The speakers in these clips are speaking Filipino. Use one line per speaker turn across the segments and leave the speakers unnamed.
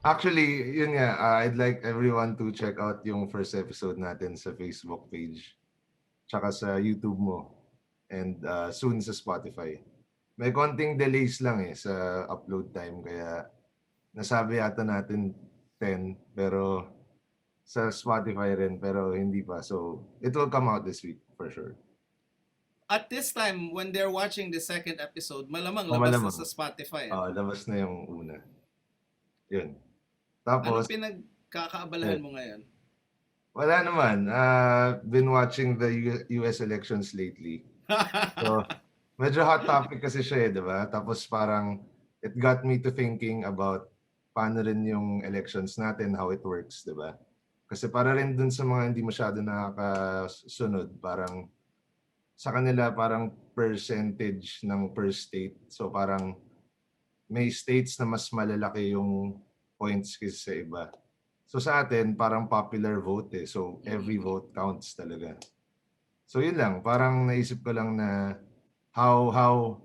Actually, yun nga, I'd like everyone to check out yung first episode natin sa Facebook page, tsaka sa YouTube mo, and soon sa Spotify. May konting delays lang sa upload time, kaya nasabi yata natin 10, pero sa Spotify rin, pero hindi pa. So, it will come out this week for sure.
At this time, when they're watching the second episode, malamang
O
labas na
malamang,
sa Spotify. Ano?
labas na yung una. Yun.
Anong
Tapos,
pinagkakaabalahan mo ngayon?
wala naman. Been watching the US elections lately. So, medyo hot topic kasi siya di ba? Tapos parang it got me to thinking about paano rin yung elections natin, how it works, di ba? Kasi para rin dun sa mga hindi masyado nakakasunod, parang sa kanila parang percentage ng per state. So parang may states na mas malalaki yung points kaysa sa iba. So sa atin, parang popular vote So every vote counts talaga. So yun lang, parang naisip ko lang na how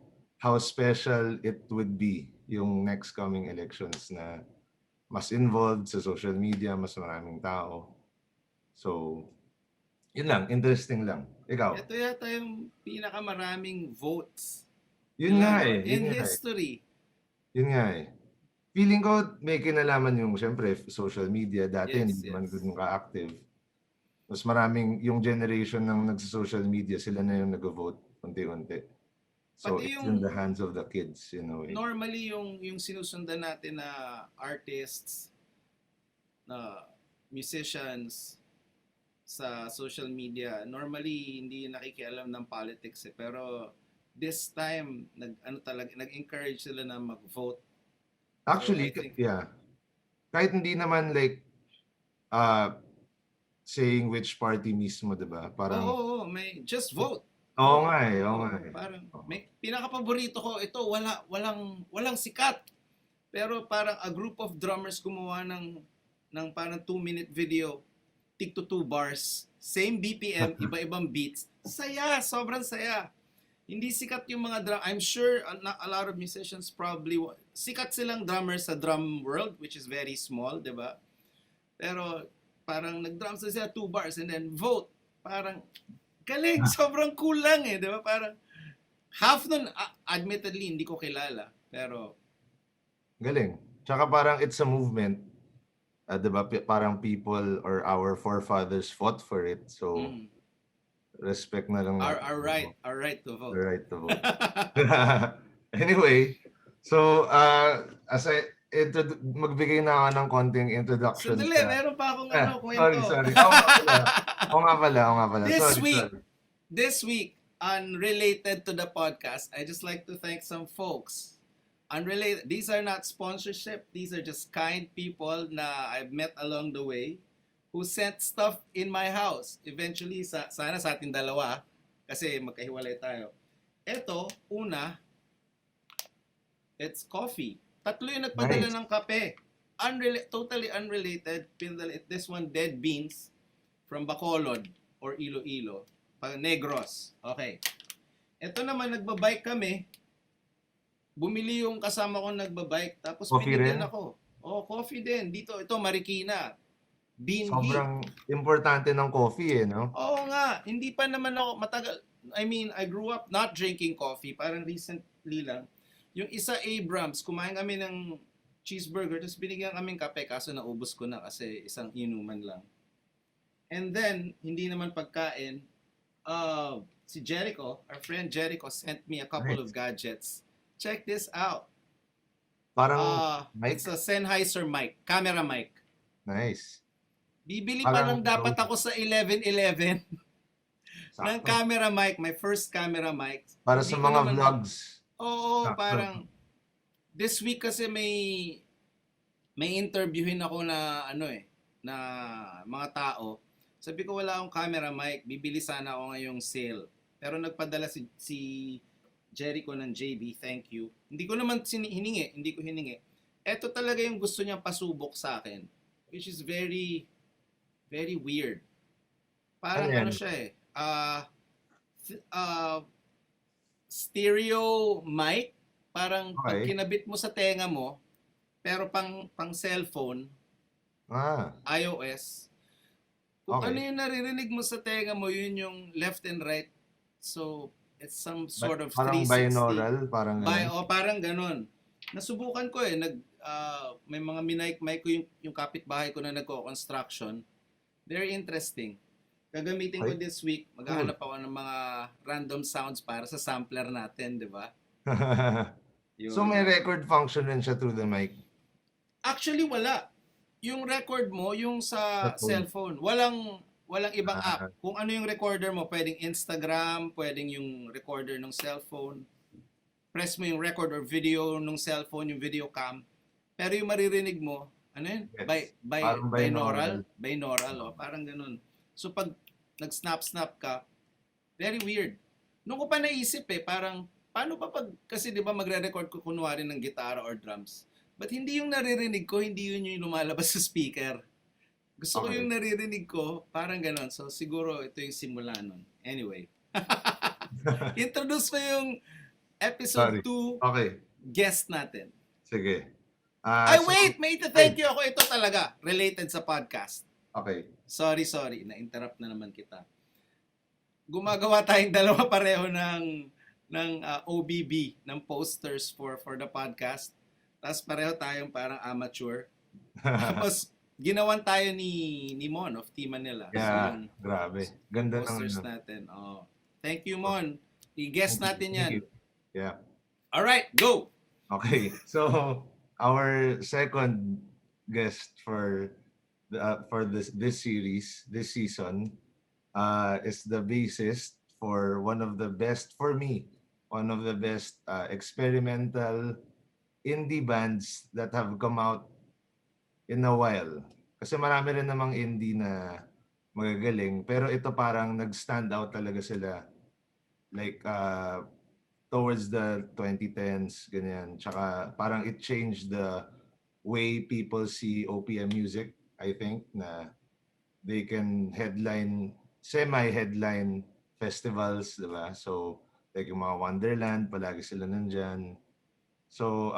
special it would be yung next coming elections na mas involved sa social media, mas maraming tao. So, yun lang, interesting lang. Ikaw?
Ito yata yung pinakamaraming votes.
Yun nga
in history.
Yun nga Feeling ko may kinalaman yung siyempre social media dati hindi naman ganun ka-active. Mas maraming yung generation ng nagsa-social media, sila na yung nag-vote unti-unti. So
Pati
it's in the hands of the kids,
normally yung sinusundan natin na artists, na musicians sa social media, normally hindi nakikialam ng politics Pero this time nag-encourage sila na mag-vote.
Actually, yeah. Kahit hindi naman like saying which party mismo, 'di ba?
Parang may just vote.
Oo nga
Parang may pinaka-paborito ko ito, walang sikat. Pero parang a group of drummers gumawa ng parang 2-minute video, tick to 2 bars, same BPM, iba-ibang beats. Saya, sobrang saya. Hindi sikat yung mga drum. I'm sure a lot of musicians probably sikat silang drummers sa drum world, which is very small, 'di ba? Pero parang nag-drum sila 2 bars and then vote. Parang galing, sobrang cool lang 'di ba? Parang half nun, admittedly hindi ko kilala, pero
galing. Tsaka parang it's a movement. 'Di ba? Parang people or our forefathers fought for it. So respect na lang natin.
Our right to vote.
The right to vote. Anyway, so as I magbigay na ako ng konting introduction.
Sandali, meron pa akong kwento.
Sorry. Oo nga pala.
This week, unrelated to the podcast, I just like to thank some folks. Unrelated. These are not sponsorship. These are just kind people na I've met along the way who sent stuff in my house. Eventually, sana sa ating dalawa, kasi magkahiwalay tayo. Ito, una, it's coffee. Tatlo yung nagpadala ng kape. Totally unrelated. This one, dead beans from Bacolod or Iloilo. Negros. Okay. Ito naman, nagbabike kami. Bumili yung kasama ko nagbabike. Tapos binigyan ako. Coffee din. Dito, ito, Marikina. Bean
Sobrang importante ng coffee no?
Oo nga. Hindi pa naman ako matagal. I mean, I grew up not drinking coffee. Parang recently lang. Yung isa Abrams, kumain kami ng cheeseburger, tapos binigyan kaming kape, kaso naubos ko na kasi isang inuman lang. And then, hindi naman pagkain, si Jericho, our friend Jericho, sent me a couple of gadgets. Check this out.
Parang mic?
It's a Sennheiser mic, camera mic.
Nice.
Bibili pa lang dapat ako sa 11-11 ng camera mic, my first camera mic.
Para sa mga vlogs.
Oo, parang this week kasi may interviewin ako na na mga tao. Sabi ko wala akong camera mic, bibili sana ako ngayong sale. Pero nagpadala si Jericho ng JB, thank you. Hindi ko naman hiningi. Ito talaga yung gusto niyang pasubok sa akin, which is very very weird. Parang siya stereo mic, parang pag kinabit mo sa tenga mo, Pero pang cellphone,
Ah,
iOS, kung ano
okay.
yung naririnig mo sa tenga mo, yun yung left and right. So, it's some sort of
Parang
360.
binaural, parang ganun.
Parang ganun. Nasubukan ko eh. May mga mic ko yung kapitbahay ko na nagko-construction. Very interesting. Gagamitin ko
Okay,
this week.
cool.
Maghahanap ako ng mga random sounds para sa sampler natin, di ba?
So
Yun.
may record function rin siya through the mic.
Actually, wala. Yung record mo, yung sa
Sa phone.
cellphone, walang ibang app.
Ah,
Kung ano yung recorder mo, pwedeng Instagram, pwedeng yung recorder ng cellphone. Press mo yung record or video ng cellphone, yung video cam. Pero yung maririnig mo, ano yun?
yes. Parang binaural.
Binaural, oh, parang ganun. So pag nag-snap-snap ka, very weird. Nung ko pa naisip parang, paano pa kasi di ba magre-record ko kunwari ng gitara or drums? But hindi yung naririnig ko, hindi yun yung lumalabas sa speaker. Gusto ko
Okay.
yung naririnig ko, parang ganon. So siguro ito yung simula nun. Anyway. Introduce mo yung episode
Sorry.
2
Okay.
guest natin.
Sige.
Ay,
So,
wait! May ito-thank you ako. Ito talaga. Related sa podcast.
okay.
Sorry. Na-interrupt na naman kita. Gumagawa tayong dalawa pareho ng OBB, ng posters for the podcast. Tapos pareho tayong parang amateur. Tapos ginawan tayo ni Mon of Team Manila.
Yeah,
So yung
grabe. Ganda ng
posters
ano.
natin. Oh. Thank you, Mon. I-guess natin
Thank
yan.
you. Yeah.
All right, go!
Okay. So, our second guest for this series, this season, is the bassist for one of the best, for me, one of the best experimental indie bands that have come out in a while. Kasi marami rin namang indie na magagaling, pero ito parang nag-stand out talaga sila. Like, towards the 2010s, ganyan. Tsaka parang it changed the way people see OPM music, I think, na they can semi-headline festivals, di ba? So, like yung mga Wonderland, palagi sila nandyan. So,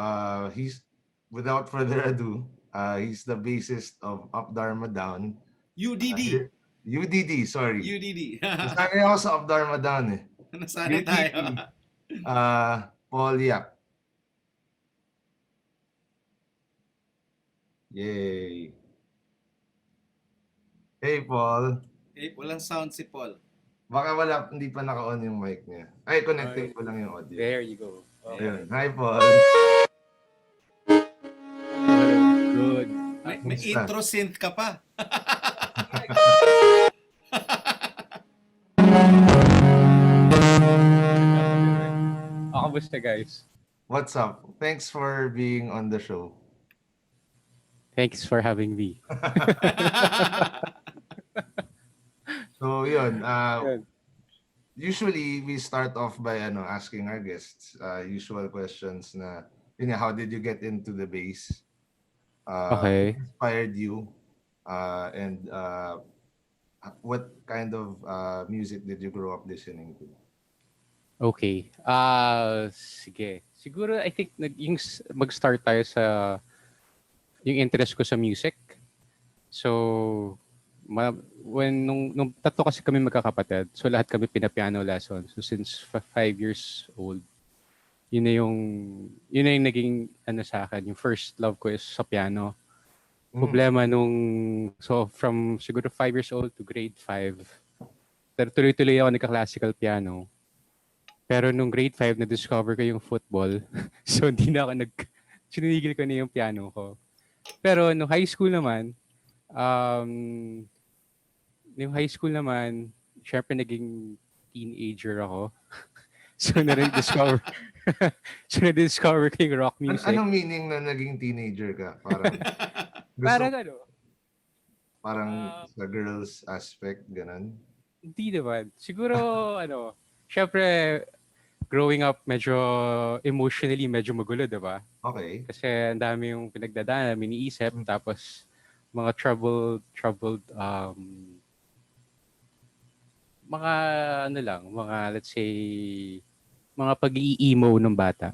without further ado, he's the bassist of Up Dharma Down.
UDD.
UDD, sorry.
UDD.
Nasanay ako sa Up Dharma Down eh.
Nasanay tayo.
Paul Yap. Yay. Hey, Paul.
Walang sound si Paul.
Baka hindi pa naka-on yung mic niya. Ay, connecting ko lang yung audio.
There you go.
Ayun. Hi, Paul.
Good.
May
Kumusta?
intro synth ka pa.
Kamusta guys?
What's up? Thanks for being on the show.
Thanks for having me.
So, yun.
Good.
Usually, we start off by asking our guests usual questions na, yun nga, how did you get into the bass?
Okay.
What inspired you? And what kind of music did you grow up listening to?
Okay. Sige. Siguro I think mag-start tayo sa yung interest ko sa music. So nung tatlo kasi kami magkakapatid, so lahat kami pina-piano lesson. So since 5 years old, yun na yung naging sa akin, yung first love ko is sa piano. Problema so from siguro 5 years old to grade 5, pero tuloy-tuloy ako nagka-classical piano. Pero nung grade 5, na-discover ko yung football. So hindi na ako sinigil ko na yung piano ko. Pero nung high school naman, syempre naging teenager ako. So na-discover ko yung rock music.
Anong meaning na naging teenager ka? Parang sa girls aspect, ganun?
Hindi naman. Siguro, syempre, growing up, medyo emotionally, medyo magulo, diba?
Okay.
Kasi ang dami yung pinagdadaanan, iniisip, tapos mga troubled, mga let's say, mga pag-i-emo ng bata.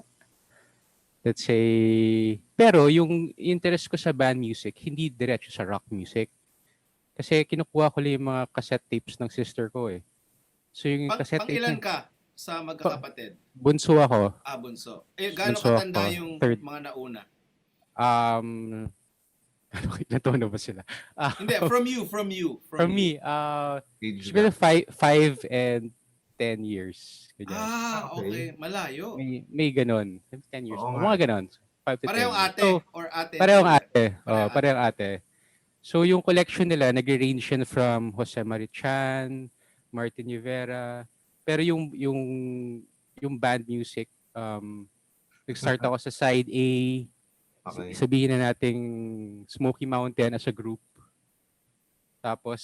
let's say, pero yung interest ko sa band music, hindi diretso sa rock music. Kasi kinukuha ko lang yung mga cassette tapes ng sister ko eh. So yung cassette
Pang
tapes
ilan
niya,
ka sa magkakapatid?
bunso ako.
Bunso. Gaano
Bunso
katanda
ako.
yung
Third.
mga nauna?
Um, ilan taon na ba sila?
Hindi, from you.
From
you.
me,
Age
siguro
gap.
5 and 10 years. Ganyan.
Okay. Malayo.
May ganon. 10 years.
Oo
O
nga.
mga ganon. 5 to 10
Parehong
years.
ate
So,
or ate and
parehong
kuya?
ate.
Parehong
Parehong ate. So, yung collection nila, nag-range yan from Jose Marichan, Martin Rivera. Pero yung band music, nag-start ako sa side A.
Okay.
Sabihin na nating Smoky Mountain as a group. Tapos,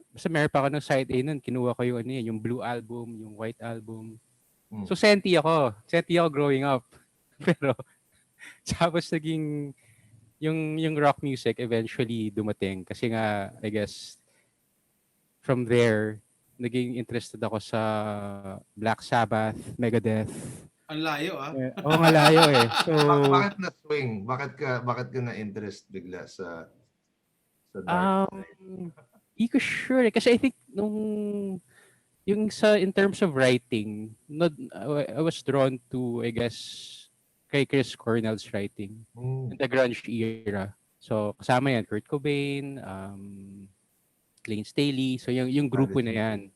basta meron pa ako ng side A nun, kinuha ko yung ano yung Blue Album, yung White Album. So, senti ako growing up. Pero, tapos naging, yung rock music eventually dumating. Kasi nga, I guess, from there, naging interested ako sa Black Sabbath, Megadeth.
Ang layo
Oo nga layo eh. So,
Bakit na-swing? Bakit ka na-interest bigla sa dark side?
Hindi ko sure. Kasi I think in terms of writing, I was drawn to, I guess, kay Chris Cornell's writing in the grunge era. So, kasama yan, Kurt Cobain, Lane Staley. So, yung grupo na yan.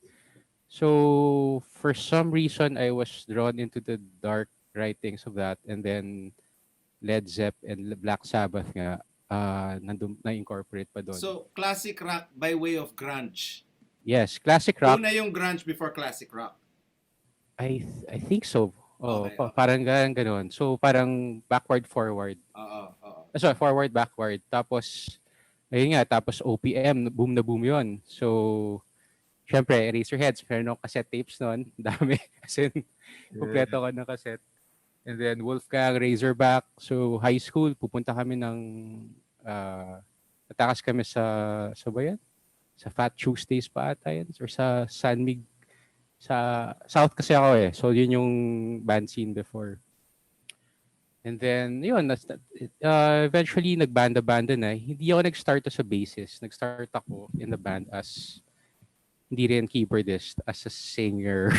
So, for some reason, I was drawn into the dark writings of that. And then, Led Zepp and Black Sabbath nga, na-incorporate pa doon.
So, classic rock by way of grunge.
Yes, classic rock.
Una yung grunge before classic rock.
I think so.
Okay.
Parang gano'n. So, parang backward, forward. Sorry, forward, backward. Tapos, ayun nga, tapos OPM, boom na boom yun. So, syempre, Eraserheads, meron akong cassette tapes noon. Dami. Kasi, kompleto ko ng cassette. And then, Wolfgang, Razorback. So, high school, pupunta kami ng, natakas kami sa bayan? Sa Fat Tuesdays pa ata yun? Or sa San Mig. Sa South kasi ako eh. So, yun yung band scene before. And then, yun, eventually, nagbanda-banda na. Hindi ako nag-start as a bassist. Nag-start ako in the band as, hindi rin keyboardist, as a singer.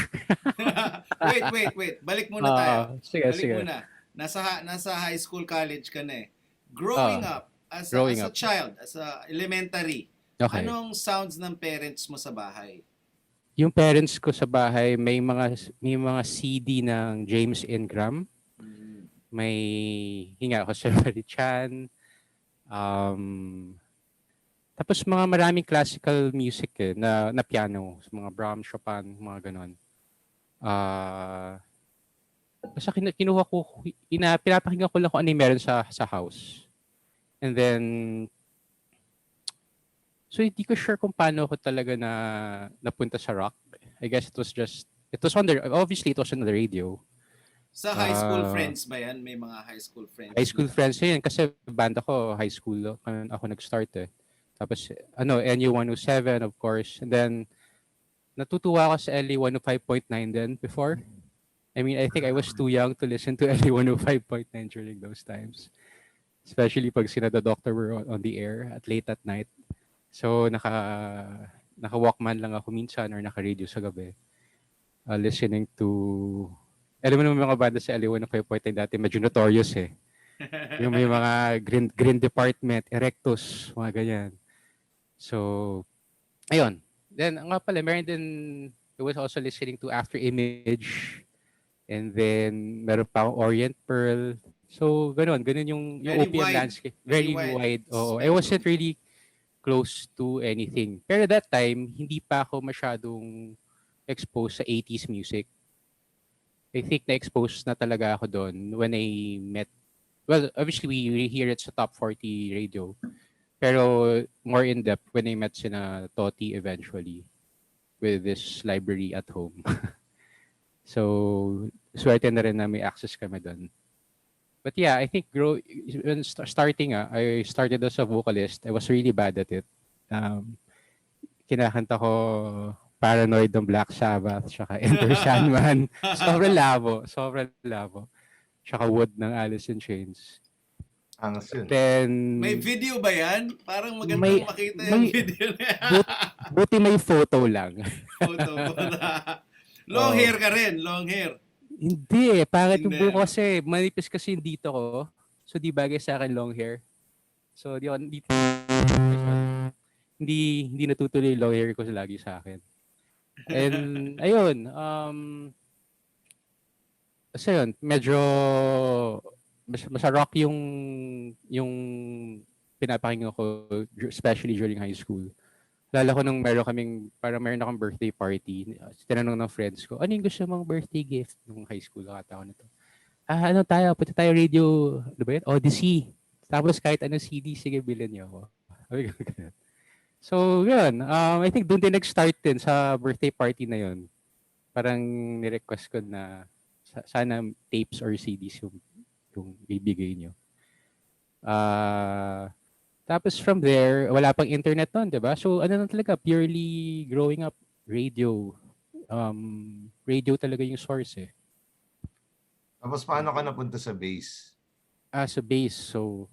Wait. Balik muna tayo.
Sige.
Muna. Nasa high school, college ka na eh. Growing up, as a child, as a elementary,
okay.
Anong sounds ng parents mo sa bahay?
Yung parents ko sa bahay, may mga CD ng James Ingram. May hinga ko sa Marichan. Tapos maraming classical music eh, na piano. Mga Brahms, Chopin, mga ganon. Basta kinuha ko, pinapakinggan ko lang kung ano yung meron sa house. And then, so hindi ko sure kung paano ako talaga napunta sa rock. I guess obviously it was on the radio.
Sa high school friends ba yan? May mga high school friends?
High school friends yun. Kasi banda ko, high school ako nag-start eh. Tapos, NU 107 of course. And then, natutuwa ako sa LA 105.9 din before. I mean, I think I was too young to listen to LA 105.9 during those times. Especially pag sina the doctor were on the air at late at night. So, naka-walkman lang ako minsan or naka-radio sa gabi. Listening to... Alam mo naman mga banda sa LA 105.9 dati, medyo notorious eh. Yung may mga Green Department, Erectus, mga ganyan. So, ayun. Then, nga pala, meron din, I was also listening to After Image. And then, meron pa akong Orient Pearl. So, ganun yung OPM landscape. Very wide. I wasn't really close to anything. Pero that time, hindi pa ako masyadong exposed sa 80s music. I think na-expose na talaga ako doon when I met, well, obviously we hear it sa Top 40 radio. Pero more in-depth when I met sina Toti eventually with this library at home. So, swerte na rin na may access kami doon. But yeah, I think when starting, I started as a vocalist. I was really bad at it. Kinakanta ko Paranoid ng Black Sabbath, tsaka Enter Sandman. Sobrang labo. tsaka Wood ng Alice in Chains.
Angas yun.
Then,
May video ba yan? Parang magandang
May-
makita yung
may-
video na yan.
buti may photo lang.
Photo. Long
Oh.
hair ka rin, long hair.
Hindi eh, pangit yung
Hindi,
buhok
ano?
kasi. Manipis kasi yung dito ko. So, di bagay sa akin long hair. So, hindi natutuloy yung long hair ko lagi sa akin. And, ayun, so yun, medyo mas rock yung pinapakinggan ko, especially during high school. Lala ko nung meron akong birthday party. Tinanong ng friends ko, ano yung gusto mong birthday gift nung high school? Kata ko nito. Ano tayo? Punta tayo radio, ano ba yun? Odyssey. Tapos kahit anong CD, sige, bilhin niyo ako. Sabi ko, ganun. So, yun. I think doon din nag-start din sa birthday party na yun. Parang ni-request ko na sana tapes or CDs yung bibigay niyo. Tapos from there, wala pang internet noon, 'di ba? So ano na talaga, purely growing up, radio. Radio talaga yung source eh.
Tapos paano ka napunta sa bass?
As a bass, so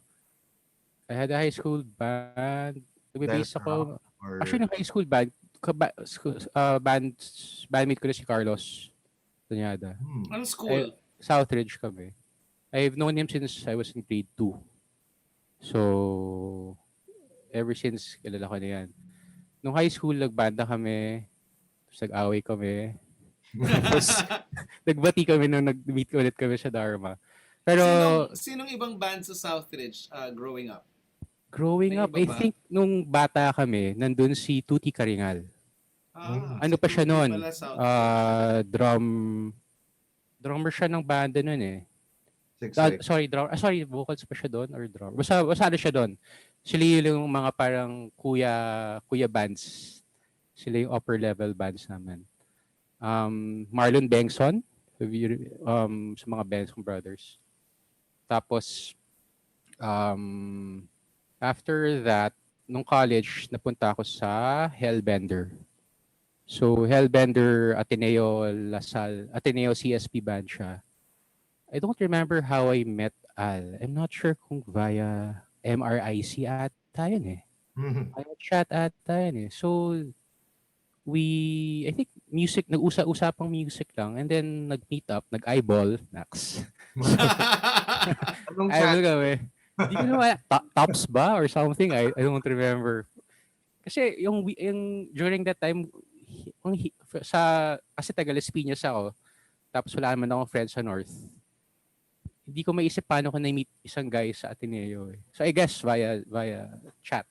I had a high school band. Nagbe-bass ako.
Or...
Actually, ng high school band, bandmate ko na si Carlos Tanyada.
Anong school?
Southridge kami. I've known him since I was in grade 2. So, ever since, kilala ko na yan. Nung high school, nagbanda kami. Tapos nag-away kami. Tapos, nagbati kami nung nag-meet ulit kami sa Dharma. Pero,
Sinong ibang band sa Southridge growing up?
growing
May
up,
iba
I
ba?
think, nung bata kami, nandun si Tuti Karingal. Ano pa siya
Tuloy
nun?
pala Southridge.
Drummer siya ng banda nun eh.
Six.
Sorry, vocals pa siya doon or drummer. Basta ano siya doon. Sila yung mga parang kuya bands. Sila yung upper level bands namin. Marlon Bengson, sa mga Benson Brothers. Tapos, after that, nung college, napunta ako sa Hellbender. So, Hellbender, Ateneo CSP band siya. I don't remember how I met Al. I'm not sure kung via MRIC ata yun eh. Via chat ata yun eh. So, I think music, nag-usapang music lang. And then, nag-meet up, nag-eyeball. Nax.
Anong
Eyeball
chat?
kami. Hindi ko naman, tops ba or something? I don't remember. Kasi yung during that time, kasi taga Las Piñas ako, tapos wala naman akong friends sa North. Hindi ko maisip paano ko na-meet isang guy sa Ateneo eh. So I guess via chat,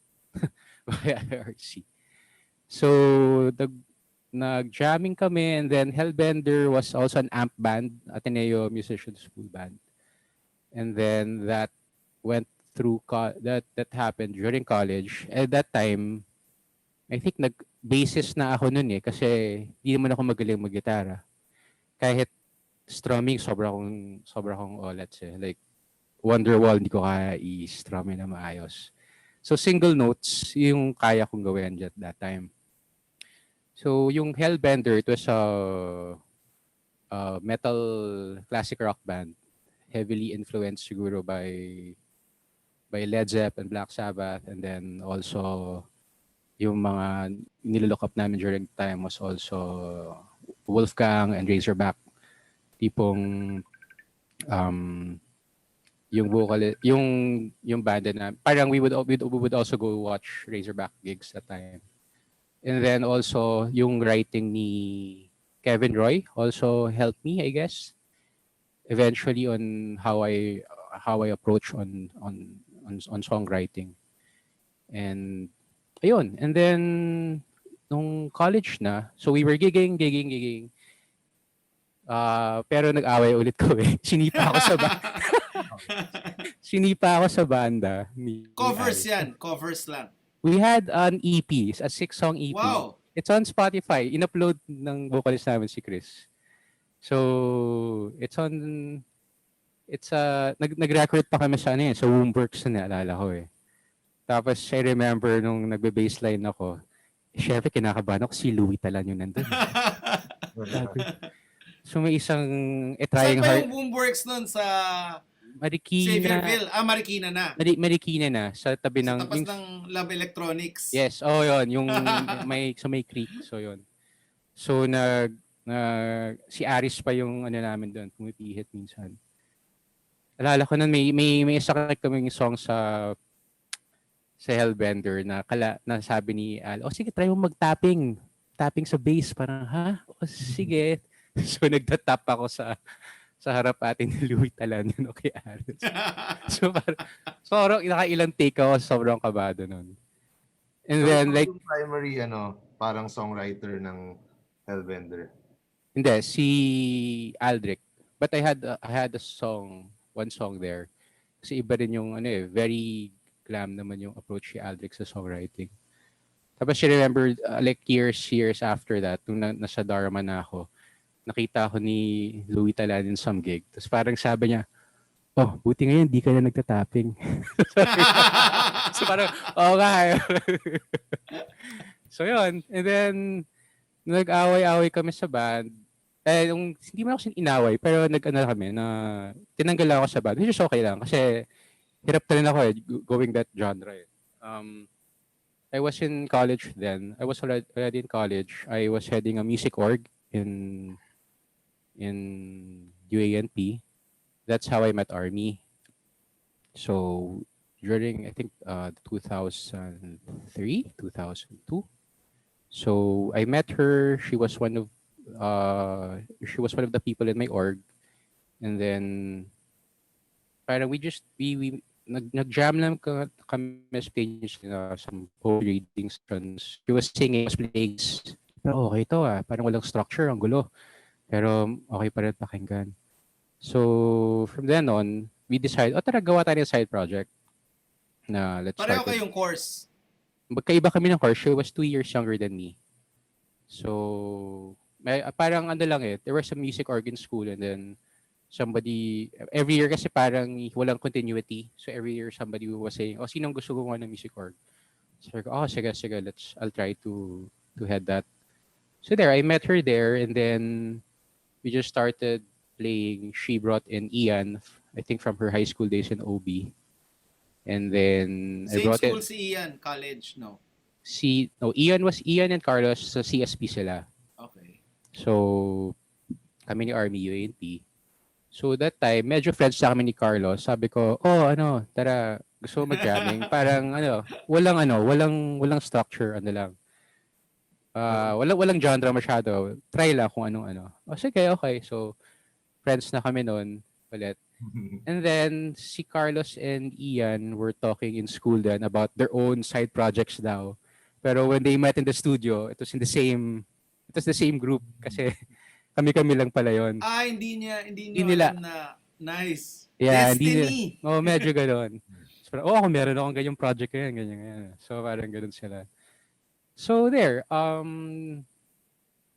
via RC. So nag-jamming kami, and then Hellbender was also an amp band, Ateneo Musician School band. And then that went through that happened during college. At that time, I think nag-bassist na ako noon eh, kasi hindi naman ako magaling mag-gitara. Kahit strumming, sobra akong olats eh. Like, Wonderwall, hindi ko kaya i-strumming na maayos. So, single notes, yung kaya kong gawin at that time. So, yung Hellbender, it was a metal classic rock band. Heavily influenced siguro by Led Zeppelin and Black Sabbath, and then also yung mga nilook up namin during the time was also Wolfgang and Razorback. Tipong yung vocal, yung banda na parang we would also go watch Razorback gigs that time. And then also yung writing ni Kevin Roy also helped me, I guess, eventually on how I approach on songwriting. And ayun, and then nung college na, so we were gigging. Pero nag-away ulit ko eh. Sinipa ako sa banda.
Covers yan. Covers lang.
We had an EP, a 6-song EP.
Wow.
It's on Spotify. In-upload ng vocalist namin si Chris. So, nag-record pa kami sa sa Wombworks na naalala ko eh. Tapos, I remember nung nagbe-bassline ako, syempre kinakabahan ako, si Louie Talan yung nandun. So may isang
Saan
trying
ba
hard.
yung Boomworks nun? Sa
Marikina.
Xavierville? Marikina na.
Marikina na. Sa tabi
Sa
ng...
tapas ng Love Electronics.
Yes, yun. Yung may creek. So yun. So si Aris pa yung ano namin doon, pumipihit minsan. Alala ko nun, may isa kaming song sa Hellbender na sabi ni Al, sige, try mo mag-tapping. Tapping sa bass. Parang, ha? Sige. So nagtatap ako sa harap atin ni Louie Talan yun, okay, Aris. So parang nakailang take ako, sobrang kabado nun. And
So,
then
ikaw
like,
yung primary, parang songwriter ng Hellbender.
hindi, si Aldrich. But I had one song there. Kasi iba rin yung very glam naman yung approach ni Aldrich sa songwriting. Tapos I remember like years after that, nung nasa Dharma na ako, nakita ko ni Louie Talan in some gig. Tapos parang sabi niya, buti ngayon di ka na nagtatapping. So parang, nga. So yun. And then, nag-away-away kami sa band. Hindi mo ako inaway, pero kami na tinanggal ako sa band. Which is okay lang kasi hirap na rin ako going that genre. I was in college then. I was already in college. I was heading a music org in UANP. That's how I met Army. So during I think 2003, 2002. So I met her. She was one of the people in my org, and then parang we nag-jam lang kami stage na some poetry reading sessions. She was singing, was playing. Pero okay to parang walang structure, ang gulo. Pero okay pa rin pakinggan. So from then on, we decided, tara gawa tayo ng side project. Na let's
Pareho
start.
kayong course.
Magkaiba kami ng course. She was 2 years younger than me. So parang lang there was some music organ school and then somebody, every year kasi parang walang continuity. So every year somebody was saying, sinong gusto gumawa ng music org? So I go, sige, I'll try to head that. So there, I met her there and then we just started playing. She brought in Ian, I think from her high school days in OB. And then I
Same
brought
school
it.
si Ian, college, no?
Ian and Carlos sa CSP sila.
Okay.
So kami ni Army UANP. So that time, medyo friends na kami ni Carlos. Sabi ko, tara, gusto mo mag-jamming? Parang walang structure, lang. Walang genre masyado. Try lang kung anong. Sige, okay. So friends na kami noon ulit. And then si Carlos and Ian were talking in school then about their own side projects daw. Pero when they met in the studio, it was the same group kasi kami lang pala yon.
Hindi
nila
alam na nice.
Yeah,
Destiny.
Medyo ganoon. So, ako meron akong ganyang project ganyan. So parang ganoon sila. So there,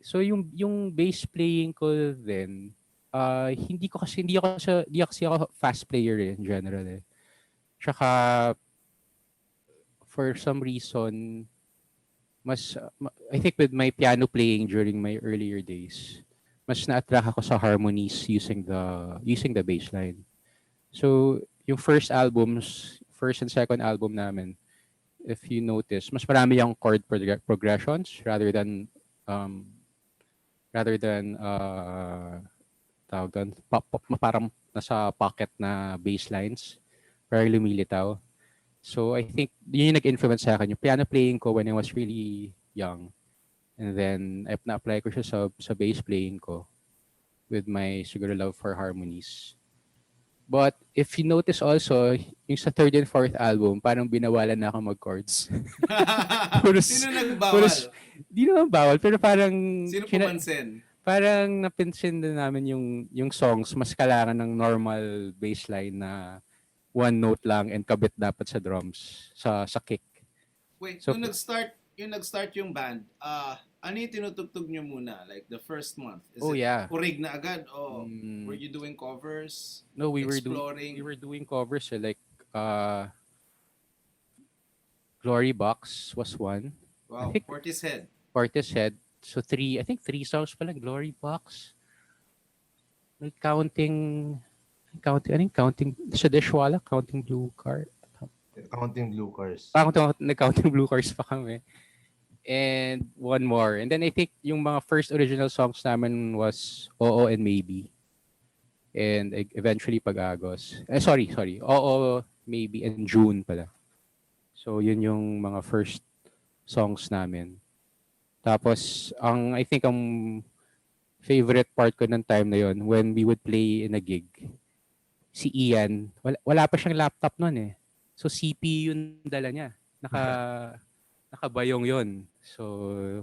so yung bass playing ko then, hindi kasi ako fast player in general eh. Tsaka for some reason I think with my piano playing during my earlier days, mas na-attract ako sa harmonies using the bass line. So yung first and second album namin, if you notice, mas marami yung chord progressions rather than tawag doon, parang nasa pocket na bass lines, parang lumilitaw. So I think yun yung nag-influence sa akin, yung piano playing ko when I was really young. And then na-apply ko siya sa bass playing ko with my siguro love for harmonies. But if you notice also, yung sa third and fourth album, parang binawalan na ako mag-chords.
Sino nagbawal?
Di naman bawal, pero parang...
Sino pumansin?
Parang napinsin din namin yung songs, mas kailangan ng normal bassline na one note lang and kabit dapat sa drums, sa kick.
Wait, so, nag-start yung band, ano yung tinutugtog nyo muna? Like the first month? Is it kurig na agad? O were you doing covers?
No, we
exploring?
were doing covers. Like, Glory Box was one.
Wow, Portishead.
So I think three songs pa lang, Glory Box. may counting sa dishwala, counting blue card.
Counting blue cars.
Nag-counting blue cars pa kami. And one more. And then I think yung mga first original songs namin was Oo and Maybe. And eventually Pag-agos. Sorry. Oo, Maybe, and June pala. So yun yung mga first songs namin. Tapos I think ang favorite part ko ng time na yon when we would play in a gig, si Ian, wala pa siyang laptop noon eh. So CP yung dala niya. Nakabayong yon. So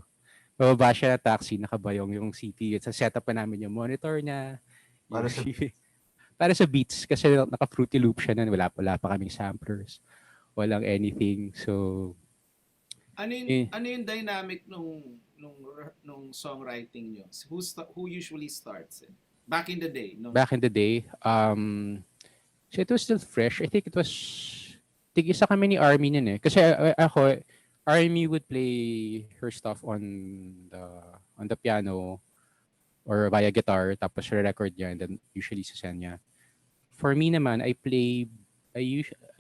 bababa siya na taxi, nakabayong yung CP. Sa setup pa namin yung monitor niya.
Para sa
Para sa beats kasi naka-Fruity Loop siya nun. Wala pa kaming samplers. Walang anything. So
Ano yung dynamic nung songwriting nyo? Who usually starts it? Back in the day, no?
back in the day, so it was still fresh. I think it was tig-isa kami ni Army nun eh. Kasi ako, Army would play her stuff on the piano or via guitar, tapos record niya and then usually sa niya. For me naman, I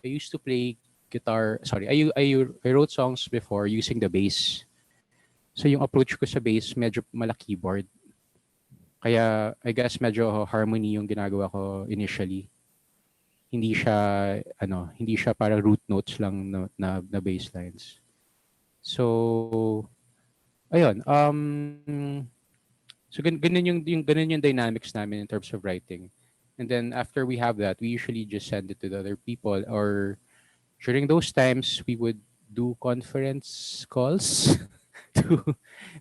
used to play guitar. Sorry, I wrote songs before using the bass. So yung approach ko sa bass, medyo malaki keyboard. Kaya I guess medyo harmony yung ginagawa ko initially. Hindi siya para root notes lang na bass lines. So ayun, so ganun yung dynamics namin in terms of writing. And then after we have that, we usually just send it to the other people, or during those times we would do conference calls to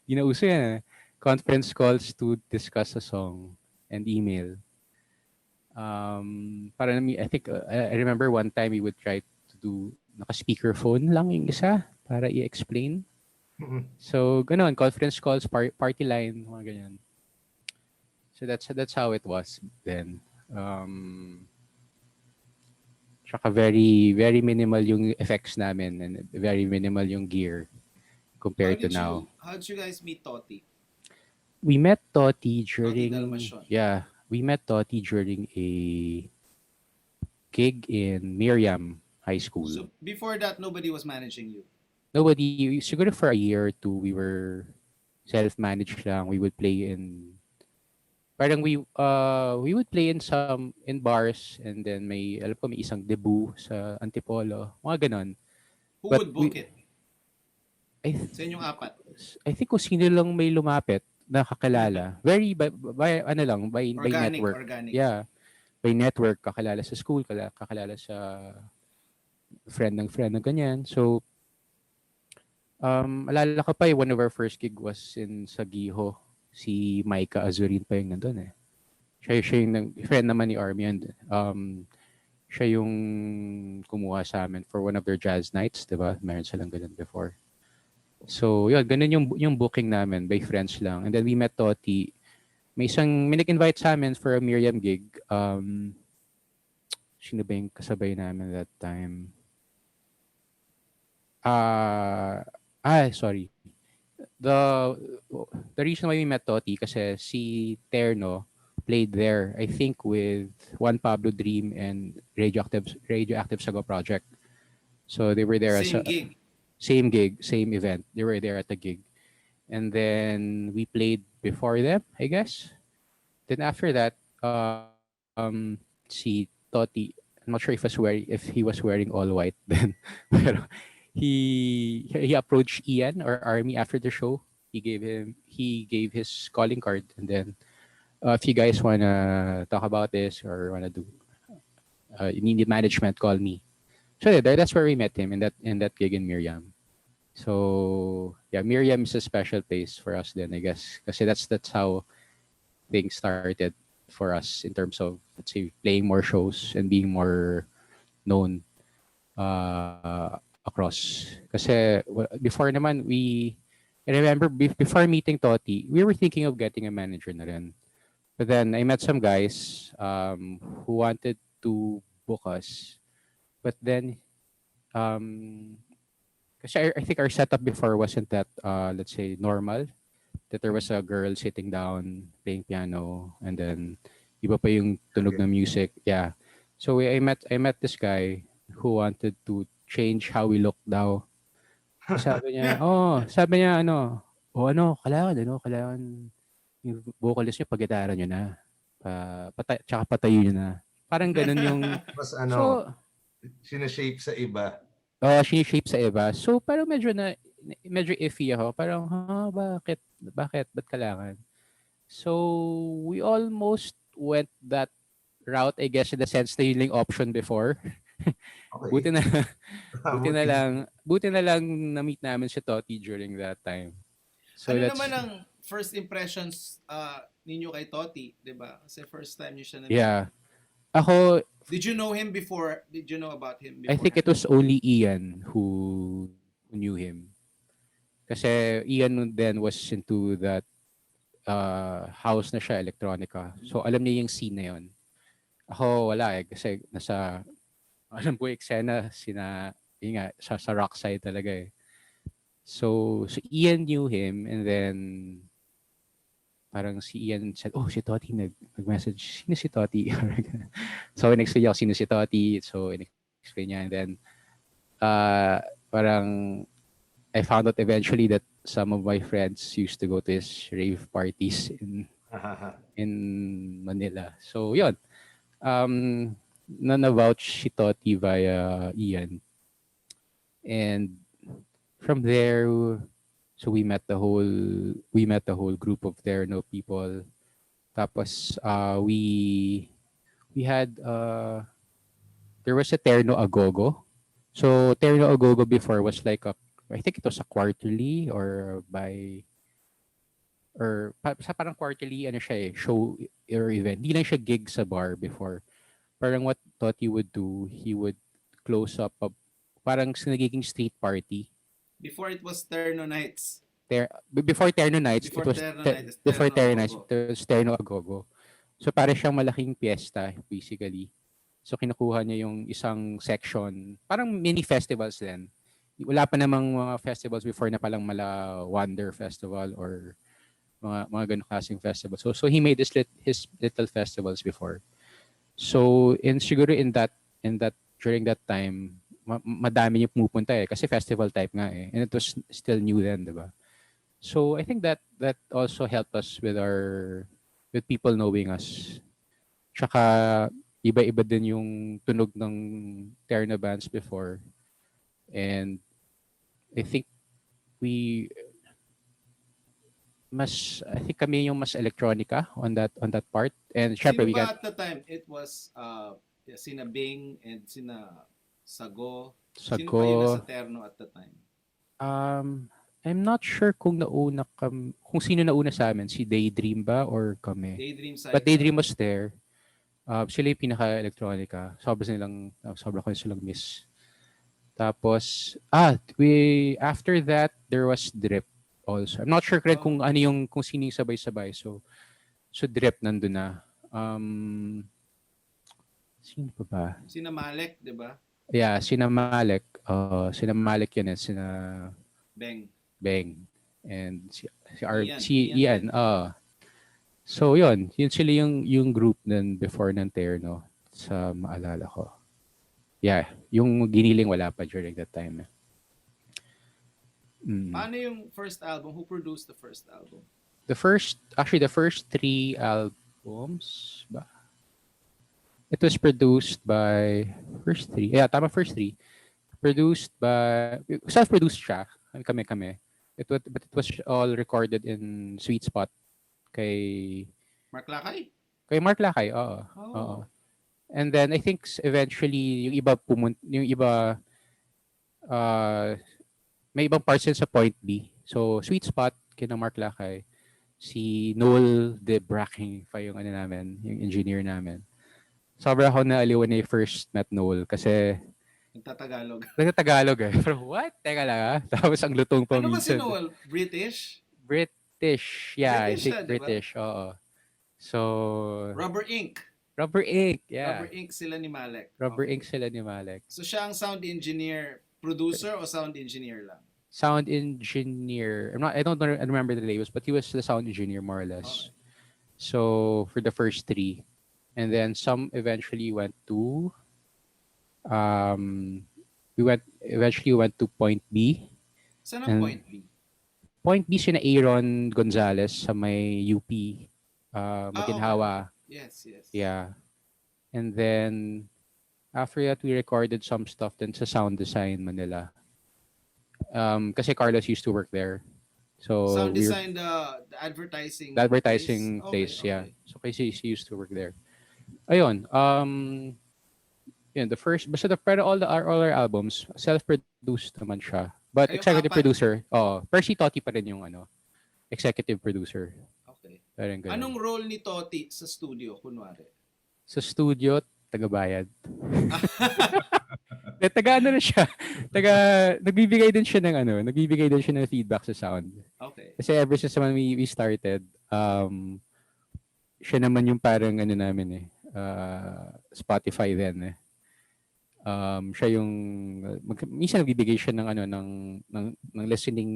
uso yan, conference calls to discuss a song and email. I think I remember one time we would try to do naka-speakerphone lang yung isa para i-explain. So ganun, conference calls, party line, mga ganyan. So that's how it was then. Tsaka very very minimal yung effects namin and very minimal yung gear compared to now.
How did you guys meet Toti?
We met Toti during
Dalmasyon.
we met Toti during a gig in Miriam High School.
So before that, nobody was managing you?
Nobody. Siguro for a year or two, we were self-managed lang. We would play in we would play in bars, and then may isang debut sa Antipolo. Mga ganon.
Who
But
would book it? Sa inyong apat?
I think kung sino lang may lumapit na kakilala. Very by network.
Organic.
Yeah. By network, kakilala sa school, kakilala sa friend ng ganyan. So alala ko pa one of our first gig was in Sagiho. Si Micah Azurin pa yung nandun eh. Siya yung friend naman ni Army, and siya yung kumuha sa amin for one of their jazz nights, di ba? Meron silang ganun before. So, yun, ganun yung booking namin, by friends lang. And then we met Toti. May nag-invite sa amin for a Miriam gig. Sino ba yung kasabay namin that time? Sorry. The reason why we met Toti kasi si Terno played there, I think, with Juan Pablo Dream and Radioactive Sago Project. So they were there same gig, same event. They were there at the gig. And then we played before them, I guess. Then after that, si Toti, I'm not sure if he was wearing all white then. Pero he approached Ian or Army after the show. He gave his calling card, and then if you guys wanna talk about this or wanna do you need management, call me. So yeah, that's where we met him, in that gig in Miriam. So yeah, Miriam is a special place for us then, I guess, kasi that's how things started for us in terms of, let's say, playing more shows and being more known across. Kasi before naman, I remember before meeting Toti, we were thinking of getting a manager na rin. But then I met some guys who wanted to book us. But then, kasi I think our setup before wasn't that, let's say, normal. That there was a girl sitting down playing piano, and then iba pa yung tunog
Okay.
ng music. Yeah. So I met this guy who wanted to change how we look daw. Sabi niya kailangan yung vocalist niyo pagitara niyo na. Tsaka patayo niyo na. Parang ganun yung
Mas
so
sinashape sa iba.
shape sa iba. So parang medyo iffy ako. Parang bakit? Ba't kailangan? So we almost went that route, I guess, in the sense na yun lang yung option before. Buti
Okay.
na
Buti.
buti na lang na-meet namin si Toti during that time. So
Ano
that's
naman ang first impressions ninyo kay Toti, 'di ba? Kasi first time niyo siya na.
yeah. Ako,
Did you know him before? Did you know about him before?
I think it was only Ian who knew him. Kasi Ian then was into that house na siya, electronica. So alam niya yung scene na yun. Ako wala kasi alam ko eksena yun nga, sa rock side talaga eh. So Ian knew him and then parang si Ian said, si Toti nag-message. Sino si Toti? So in-explain niya ako sino si Toti. So in-explain niya and then parang I found out eventually that some of my friends used to go to his rave parties in Manila. So yun. Na-vouch si Toti via Ian. And from there, so we met the whole group of Terno people. Tapos we had there was a Terno Agogo. So Terno Agogo before was like I think it was a quarterly or parang quarterly siya show or event. Hindi lang siya gig sa bar before. Parang what Toti would do, he would close up parang nagiging street party.
Before it was Terno Nights.
Before Terno Nights,
Before
it was
Terno Nights,
before
Terno
Terno Nights, it was Terno Agogo. So para siyang malaking piyesta basically. So kinukuha niya yung isang section, parang mini festivals din. Wala pa namang mga festivals before na palang mala Wonder Festival or mga ganung klaseng festivals. So he made his little festivals before. So siguro in that during that time, madami yung pumupunta kasi festival type nga eh. And it was still new then, 'di ba? So I think that also helped us with people knowing us. Tsaka iba-iba din yung tunog ng Terna bands before. And I think kami yung mas electronica on that part. And syempre
Sino ba at the time? It was sina Bing and sina Sago. Sino pa yung nasa Terno at the time?
I'm not sure kung sino nauna sa amin, si Daydream ba or kami.
Daydream side.
But Daydream was there. Sila yung pinaka-electronica. Sobra ko silang miss. Tapos, after that, there was Drip also. I'm not sure kung sino yung sabay-sabay. So Drip nandun na. Sino pa ba?
Sina Malek, di ba?
Yeah, sina Malek. Sina Malek yun eh. Sina Beng. And si Ian. So yun sila yung group nun before ng Terno sa maalala ko. Yeah, yung Giniling wala pa during that time.
Paano yung first album? Who produced the first album?
The first 3 albums ba? It was produced by first 3. Yeah, tama, first 3. Produced by self-produced siya. Kami. But it was all recorded in Sweet Spot kay
Mark Lakay?
Kay Mark Lakay, oo. And then I think eventually yung iba may ibang parts sa Point B. So Sweet Spot kina Mark Lakay, si Noel de Bracking pa yung namin, yung engineer namin. Sobra ako naaliw when I first met Noel kasi Nagtatagalog eh. Pero what? Teka lang Tapos ang lutong pa
minsan. Ano ba si
Noel?
British?
Yeah,
British
I think British. Diba? Oo. So
Rubber Ink,
yeah.
Rubber Ink sila ni Malek.
Ink sila ni Malek.
So siya ang sound engineer, producer o sound engineer lang?
Sound engineer. I don't remember the labels, but he was the sound engineer more or less.
Okay.
So for the first 3. And then some eventually went to um we went to Point B.
Saan ang
And
point B?
Point B sina Aaron Gonzalez sa may UP,
Okay.
Maginhawa.
Yes, yes.
Yeah. And then after that, we recorded some stuff din sa Sound Design Manila. Kasi Carlos used to work there. So
Sound
we were
design, the advertising
the
place?
advertising
Okay,
place, yeah.
okay.
So kasi he used to work there. Ayun, yun, the first, basta pero all our albums, self-produced naman siya. But
Ay, yung
executive
apat.
producer, Percy Totti pa rin yung executive producer.
Okay.
Parang ganun.
Anong role ni Toti sa studio, kunwari?
Sa studio, taga-bayad. Taga ano na siya. Nagbibigay din siya ng feedback sa sound.
Okay.
Kasi ever since when we started, siya naman yung parang namin Spotify din eh. Siya yung minsan nagbibigay siya ng ng listening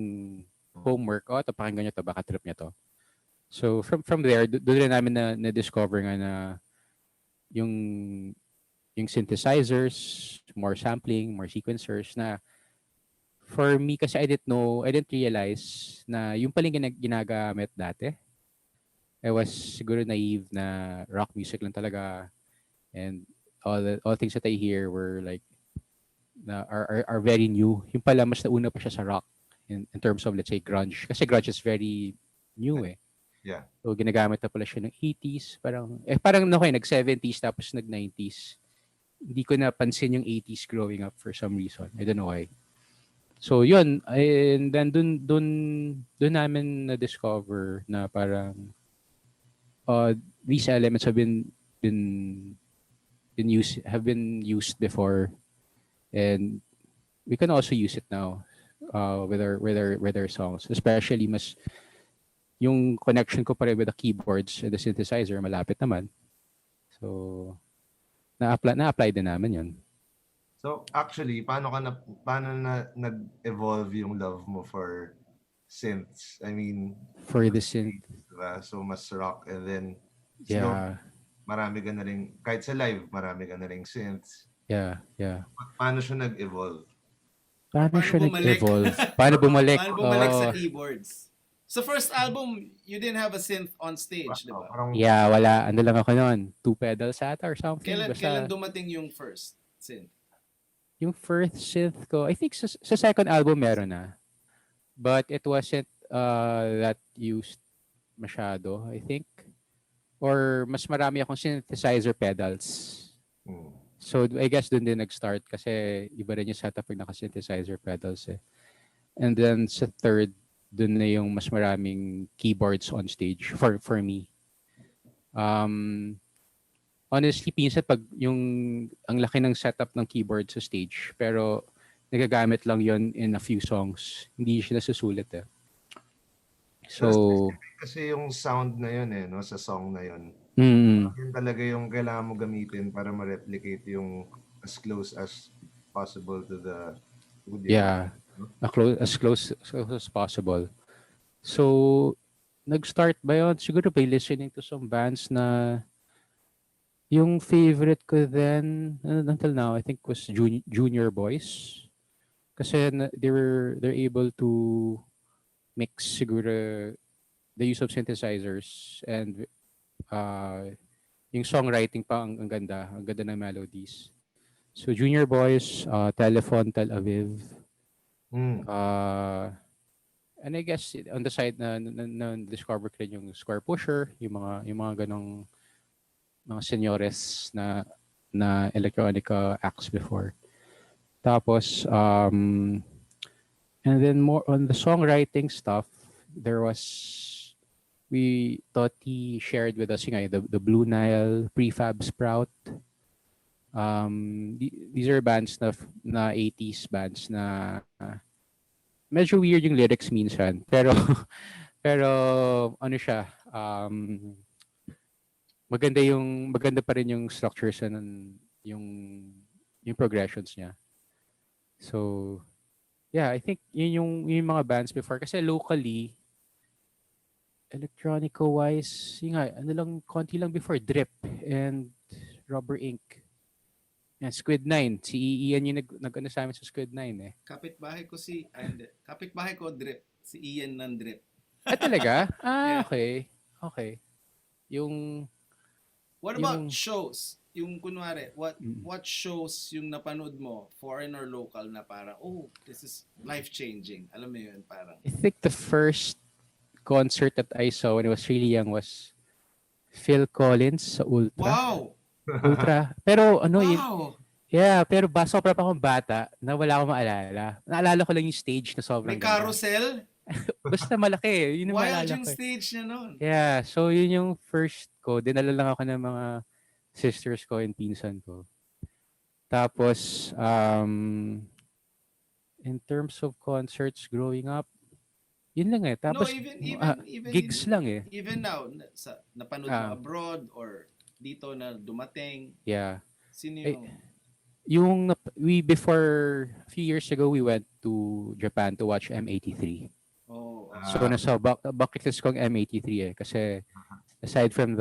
homework. Ito pakinggan niyo to, baka trip niya to. So from there, doon rin namin na discover nga na yung synthesizers, more sampling, more sequencers na for me kasi I didn't realize na yung paling ginagamit dati. I was siguro naive na rock music lang talaga, and all things that I hear were like are very new. Yung pala mas nauna pa siya sa rock in terms of, let's say, grunge. Kasi grunge is very new eh.
Yeah.
So ginagamit na pala siya ng 80s, parang nag-70s tapos nag-90s. Hindi ko napansin yung 80s growing up for some reason. I don't know why. So yun, and then dun namin na-discover na parang these elements have been used before, and we can also use it now with our songs, especially mas yung connection ko pa rin with the keyboards and the synthesizer malapit naman. So na-apply din namin yun.
So actually, paano na nag-evolve yung love mo for synths? I mean,
For the synth,
diba? So mas rock, and then
yeah,
marami ka na rin, kahit sa live, marami ka na rin synths.
yeah.
Paano siya nag-evolve?
Paano siya
bumalik?
nag-evolve? Paano bumalik?
Paano bumalik sa
Oh,
keyboards? Sa first album, you didn't have a synth on stage, di ba?
Parang,
yeah, wala. Ano lang ako noon? 2 pedals ata or something.
Kailan dumating yung first synth?
Yung first synth ko, I think sa second album meron na. But it wasn't that used masyado, I think. Or mas marami akong synthesizer pedals. So I guess dun din nag-start kasi iba rin yung setup pag naka-synthesizer pedals eh. And then sa third, dun na yung mas maraming keyboards on stage for me. Honestly, pinsan pag ang laki ng setup ng keyboard sa stage, pero nagagamit lang yon in a few songs. Hindi siya nasusulit eh. So,
kasi yung sound na yun eh, no, sa song na yun. Yun talaga yung kailangan mo gamitin para ma-replicate yung as close as possible to the studio.
yeah, as close as possible. So, nag-start ba yun? Siguro by listening to some bands na yung favorite ko then until now I think was Junior Boys. Kasi they're able to mix siguro the use of synthesizers and yung songwriting pa ang ganda ng melodies. So Junior Boys, Telephone Tel Aviv. And I guess on the side na discover ko rin yung Square Pusher, yung mga ganong mga senyores na electronica acts before. Tapos and then more on the songwriting stuff, we thought he shared with us the Blue Nile, Prefab Sprout. These are bands na 80s bands na medyo weird yung lyrics minsan, pero ano siya, maganda pa rin yung structures and yung progressions niya. So yeah, I think yun yung mga bands before kasi locally Electronico-wise, yun nga, ano lang, konti lang before Drip and Rubber Ink. And Squid 9. Si Ian yung nag-ano sa amin sa Squid 9 eh.
Kapitbahay ko hindi. Kapitbahay ko Drip. Si Ian ng Drip.
Talaga?
Yeah.
Okay. Okay. Yung...
What about shows? Yung kunwari, what shows yung napanood mo, foreign or local, na parang, oh, this is life-changing. Alam mo yun, parang...
I think the first concert that I saw when I was really young was Phil Collins sa Ultra.
Wow!
Ultra. Pero ano yun?
Wow!
Yeah, pero sobra pa akong bata na wala akong maalala. Naalala ko lang yung stage na sobrang
May carousel?
Basta malaki eh. Yun yung
Wild
maalala
yung
ko.
stage niya nun.
Yeah, so yun yung first ko. Dinala lang ako ng mga sisters ko and pinsan ko. Tapos, in terms of concerts growing up, yun lang eh. Tapos,
even
gigs lang eh.
Even now, napanood mo abroad or dito na dumating.
Yeah.
Sino yung...
Before, a few years ago, we went to Japan to watch M83.
Oh.
So, nasa bucket list ko ang M83 eh. Kasi, aside from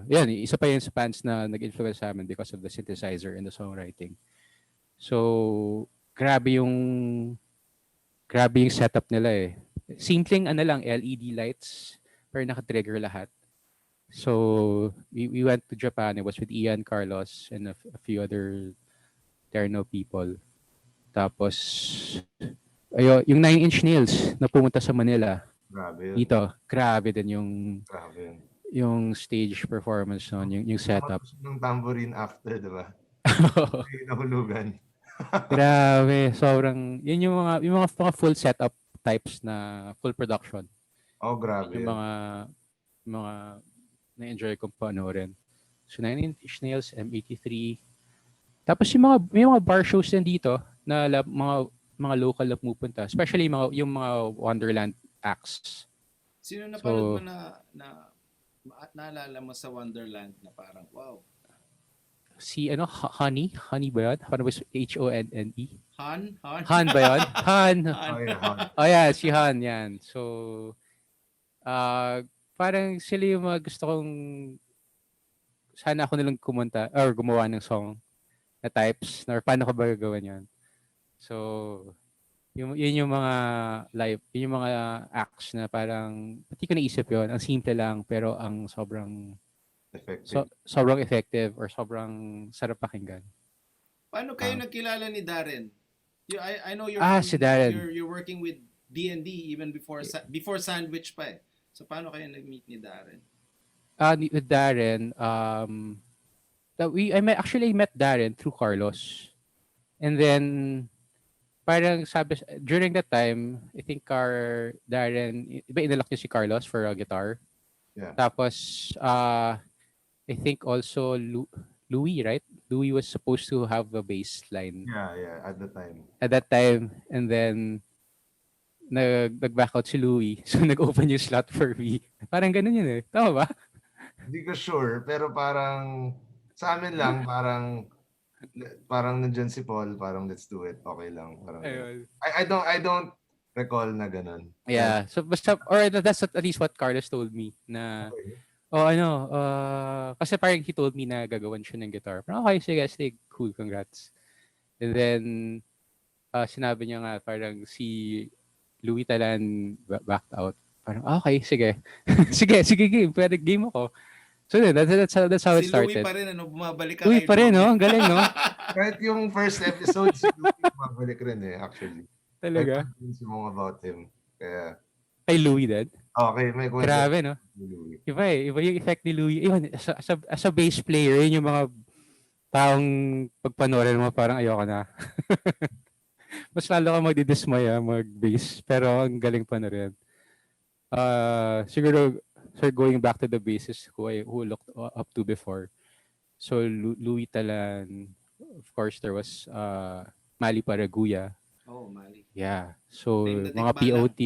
isa pa yun sa bands na nag-influence sa amin because of the synthesizer and the songwriting. So, grabe yung setup nila eh. Simpleng LED lights, pero naka-trigger lahat. So, we went to Japan. It was with Ian, Carlos, and a few other Terno people. Tapos, yung 9 Inch Nails na pumunta sa Manila.
Grabe yun.
Dito, grabe din
Grabe yun.
yung stage performance nun, yung setup.
Ng tambourine after, di ba? Nahulugan.
Grabe, sobrang, yun yung mga full setup types na full production.
Oh, grabe.
Yung mga na-enjoy kong panoorin. So, 9 Inch Nails, M83. Tapos yung mga bar shows din dito na mga local na pumupunta, especially yung mga Wonderland acts.
Sino napanood mo na naalala mo sa Wonderland na parang wow?
Si Honey ba yun? Honey was Honne? Han ba yun? Han. Oh yeah, si Han yan. So parang sila yung mga gusto kong sana ako nilang kumunta or gumawa ng song na types or paano ko ba gagawin yan. So yun yung mga yun yung mga acts na parang pati ko naisip yun. Ang simple lang pero ang sobrang
effective.
Sobrang effective or sobrang sarap pakinggan.
Paano kayo nagkilala ni Daren? I know
si Daren.
You're working with D&D even before Sandwich pa eh. So paano kayo nag-meet ni Daren?
With Daren, I met Daren through Carlos. And then parang sabi during that time, I think Daren, iba inalak niya si Carlos for a guitar.
Yeah.
Tapos I think also Louis, right? Louis was supposed to have a bass line.
Yeah, at that
time. And then nag-back out si Louis. So nag-open yung slot for me. Parang ganun yun eh. Tama ba?
Hindi ko sure, pero parang sa amin lang, parang nandyan si Paul, parang let's do it. Okay lang. Parang, I don't recall na ganun.
Yeah. So basta, or that's at least what Carlos told me na kasi parang he told me na gagawan siya ng guitar. Parang okay, sige, cool, congrats. And then sinabi niya nga parang si Louis Talan backed out. Parang okay, sige. sige, game. Pwede game ako. So that's how it started.
Si Louis pa rin, bumabalik ka
Louis pa rin, no? Ang galing, no?
Kahit yung first episode, si Louis bumabalik rin eh, actually.
Talaga?
I more about him. Kaya...
Kay Louis din?
Okay, may kwento.
Grabe, no? Iba yung effect ni Louis. Yun, as a bass player, yun yung mga taong pagpanorin mo, parang ayoko na. Mas lalo ka magdidismaya, mag-bass. Pero ang galing pa na rin. Siguro, going back to the bassist who looked up to before. So, Louis Talan, of course, there was Mali Paraguya.
Oh, Mali.
Yeah. So, mga POT.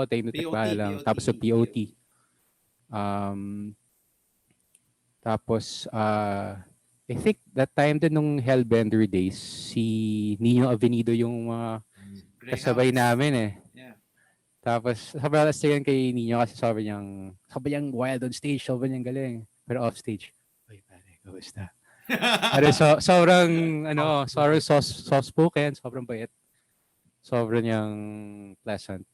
Tayo na tikbala lang. Tapos sa POT. Tapos, I think that time din nung Hellbender days, si Nino Avenido yung mga kasabay namin eh.
Yeah.
Tapos, sobrang astigan kay Nino kasi sabi niyang wild on stage, sabi niyang galing. Pero off stage, uy, pare, kamusta? Pero sobrang soft-spoken, sobrang bait. Sobrang niyang pleasant.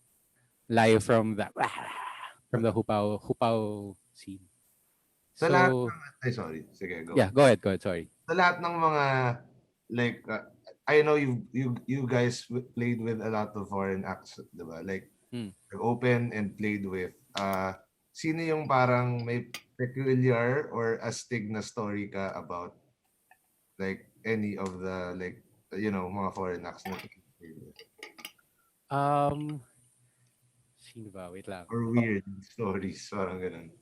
Layo from the hupaw scene.
Sa lahat
So,
ng ay sorry, sige go.
yeah, go ahead, sorry.
Sa lahat ng mga like I know you guys played with a lot of foreign acts, 'di ba? Like
Hmm.
open and played with. Sino yung parang may peculiar or astig na story ka about like any of the like mga foreign acts na played with?
Sino ba? Wait lang.
Or weird stories, parang ganun.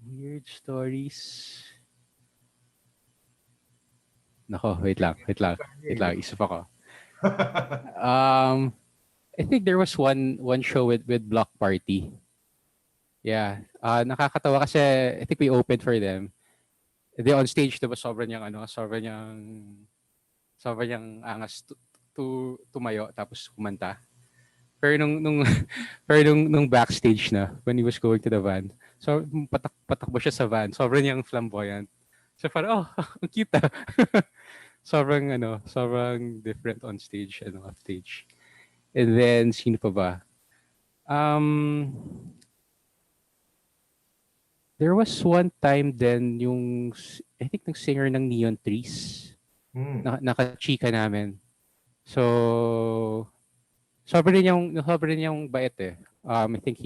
Weird stories. Nako, wait lang. Isip ako. I think there was one show with Block Party. Yeah. Nakakatawa kasi I think we opened for them. They on stage, diba sobrang niyang angas tumayo tapos kumanta. Pero nung backstage na, when he was going to the van, so patakbo siya sa van. Sobrang niyang flamboyant. So parang, oh, ang cute ah. sobrang different on stage and off stage. And then, sino pa ba? There was one time then I think ng singer ng Neon Trees, nakachika namin. So, sobrang niyang bait eh. I think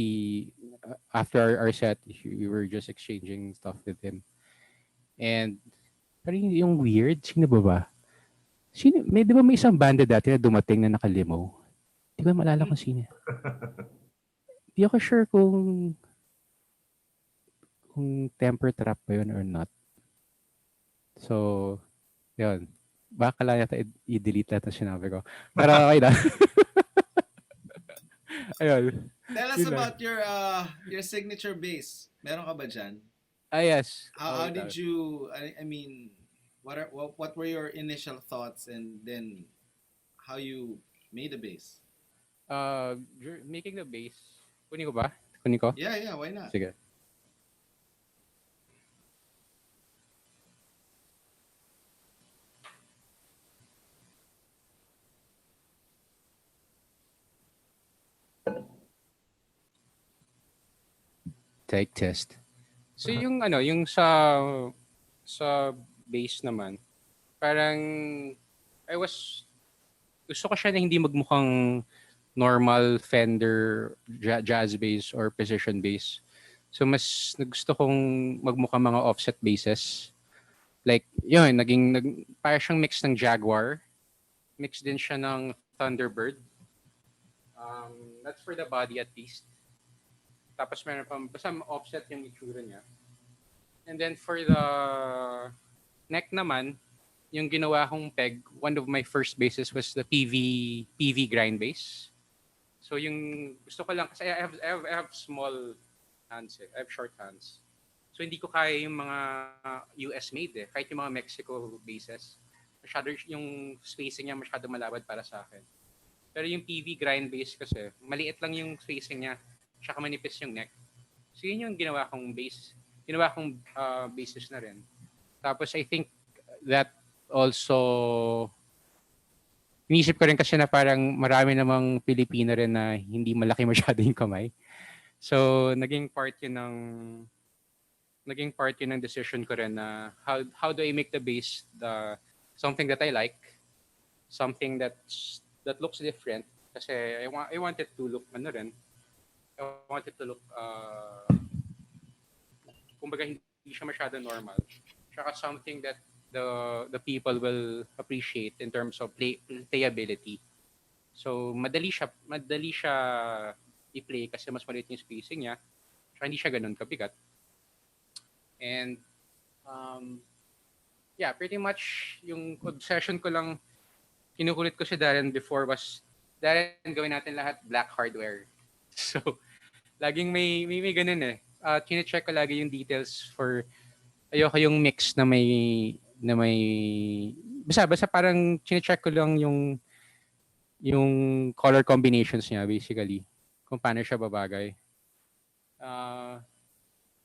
after our set, we were just exchanging stuff with him. And, parang yung weird, sino ba? Di ba may isang banda dati na dumating na nakalimaw? Di ba maalala kung sino? Di ako sure kung temper trap ba yun or not. So, yun. Baka lang yata i-delete lahat na sinabi ko. Pero okay na. Ayun.
Tell us about your signature bass. Meron ka ba dyan?
Yes.
How did you, I mean, what were your initial thoughts and then how you made the bass?
Making the bass. Kunin ko ba? Kunin ko?
Yeah, why not?
Sige. Take test. So yung sa bass naman, parang gusto ko siya na hindi magmukhang normal Fender jazz bass or precision bass. So mas gusto kong magmukhang mga offset basses. Like, yun, parang siyang mix ng Jaguar. Mix din siya ng Thunderbird. That's for the body at least. Tapos meron pa, basta offset yung itsura niya. And then for the neck naman, yung ginawa kong peg, one of my first basses was the PV grind bass. So yung gusto ko lang, kasi I have small hands eh. I have short hands. So hindi ko kaya yung mga US made eh. Kahit yung mga Mexico basses. Masyado yung spacing niya masyado malabad para sa akin. Pero yung PV grind bass kasi, maliit lang yung spacing niya. Tsaka manipis yung neck. So yun yung ginawa kong bass. Ginawa kong bassist na rin. Tapos I think that also, inisip ko rin kasi na parang marami namang Pilipino rin na hindi malaki masyado yung kamay. So naging part yun ng decision ko rin na how do I make the bass something that I like, something that looks different. Kasi I want it to look I want it to look kumbaga hindi siya masyado normal. Tsaka something that the people will appreciate in terms of playability. So madali siya i-play kasi mas maliit yung spacing niya. Tsaka hindi siya ganoon kabigat. And yeah, pretty much yung obsession ko lang kinukulit ko si Daren before was Daren, gawin natin lahat black hardware. So laging may ganun eh. Chine-check ko lagi yung details for ayoko yung mix na may basta parang chine-check ko lang yung color combinations niya basically. kung paano siya babagay.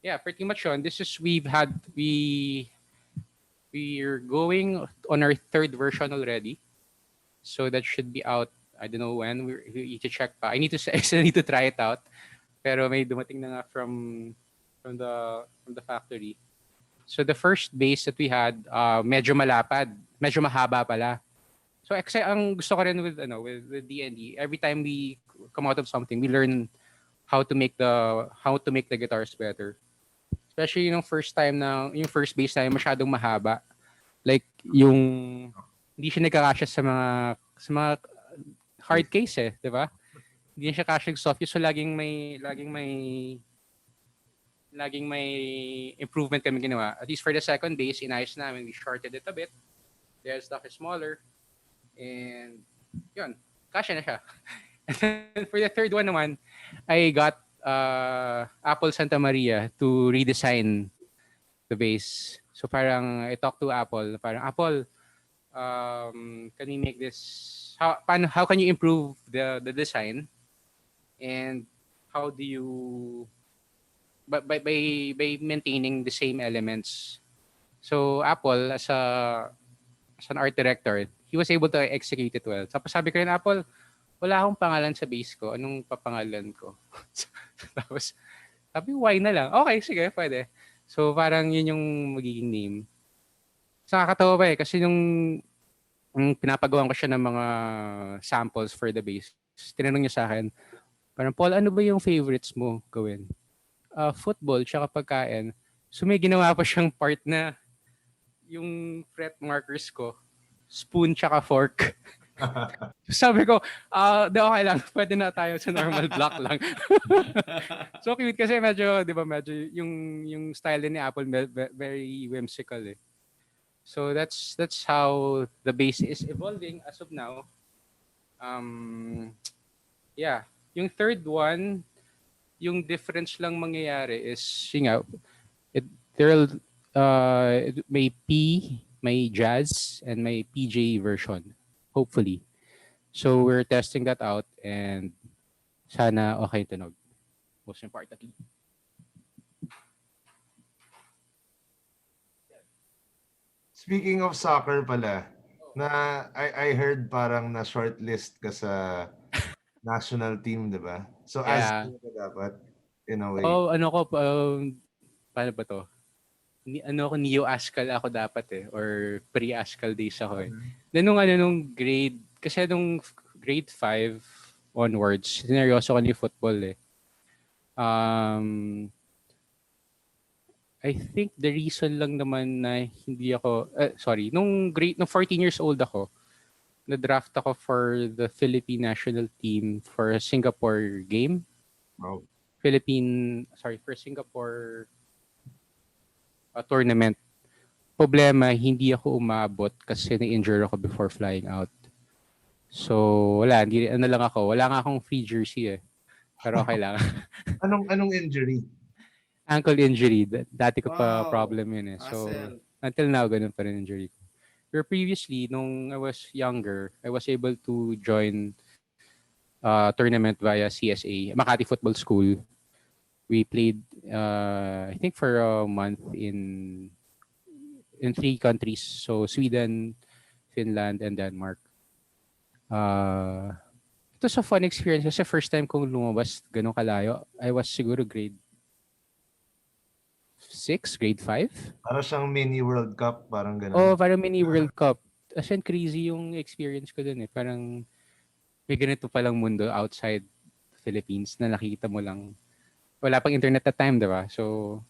Yeah, pretty much yun. We're going on our third version already. So that should be out, I don't know when. We need to check pa. I need to try it out. Pero may dumating na nga from the factory. So the first bass that we had, medyo malapad, medyo mahaba pala. So kasi ang gusto ko rin with D&D, every time we come out of something, we learn how to make the guitars better. Especially yung first bass na masyadong mahaba. Like yung hindi siya nagkakasya sa mga hard case 'di ba? Hindi siya kasya soft case, so laging may improvement kami ginawa. At least for the second bass, inayos namin, we shorted it a bit. The headstock is smaller. And yun, kasya na siya. And then for the third one naman, I got Apple Santa Maria to redesign the bass. So parang I talked to Apple, Apple, can we make this, how can you improve the design, and how do you by maintaining the same elements. So Apple as an art director, he was able to execute it well. Tapos sabi ko rin, Apple, wala akong pangalan sa bass ko. Anong papangalan ko? Tapos sabi, why na lang? Okay, sige, pwede. So parang yun yung magiging name. So nakakatawa pa kasi yung pinapagawan ko siya ng mga samples for the bass. Tinanong niya sa akin, parang, Paul, ano ba yung favorites mo gawin? Football, tsaka pagkain. So may ginawa pa siyang part na yung fret markers ko, spoon tsaka fork. Sabi ko, okay lang, pwede na tayo sa normal block lang. So cute kasi medyo yung style din ni Apple very whimsical eh. So that's how the bass is evolving as of now. Yeah, yung third one, yung difference lang mangyayari is may may jazz and may PJ version, hopefully. So we're testing that out and sana okay tunog. Most importantly.
Speaking of soccer pala, I heard parang na shortlist ka sa national team, 'di ba? So as
Yeah.
ka dapat in a way.
Oh, paano ba to? Neo-Ascal ako dapat or pre-Ascal days ako eh. Then nung grade, kasi nung grade 5 onwards, sineryoso ko yung football eh. I think the reason lang naman na hindi ako, nung 14 years old ako, na-draft ako for the Philippine national team for a Singapore game.
Wow.
For Singapore tournament. Problema, hindi ako umabot kasi na-injure ako before flying out. So, wala nga akong free jersey eh. Pero okay lang.
Anong injury?
Ankle injury. Dati ko pa problem yun eh. So,
Hassle.
until now, ganun pa rin injury ko. Pero previously, nung I was younger, I was able to join tournament via CSA, Makati Football School. We played, I think for a month in 3 countries. So, Sweden, Finland, and Denmark. It was a fun experience kasi first time kong lumabas ganun kalayo. I was siguro grade 6, grade 5.
Para siyang mini World Cup, parang gano'n.
Oh, parang mini World Cup. As in, crazy yung experience ko dun eh. Parang may ganito palang mundo outside Philippines na nakita mo lang. Wala pang internet at time, diba? So,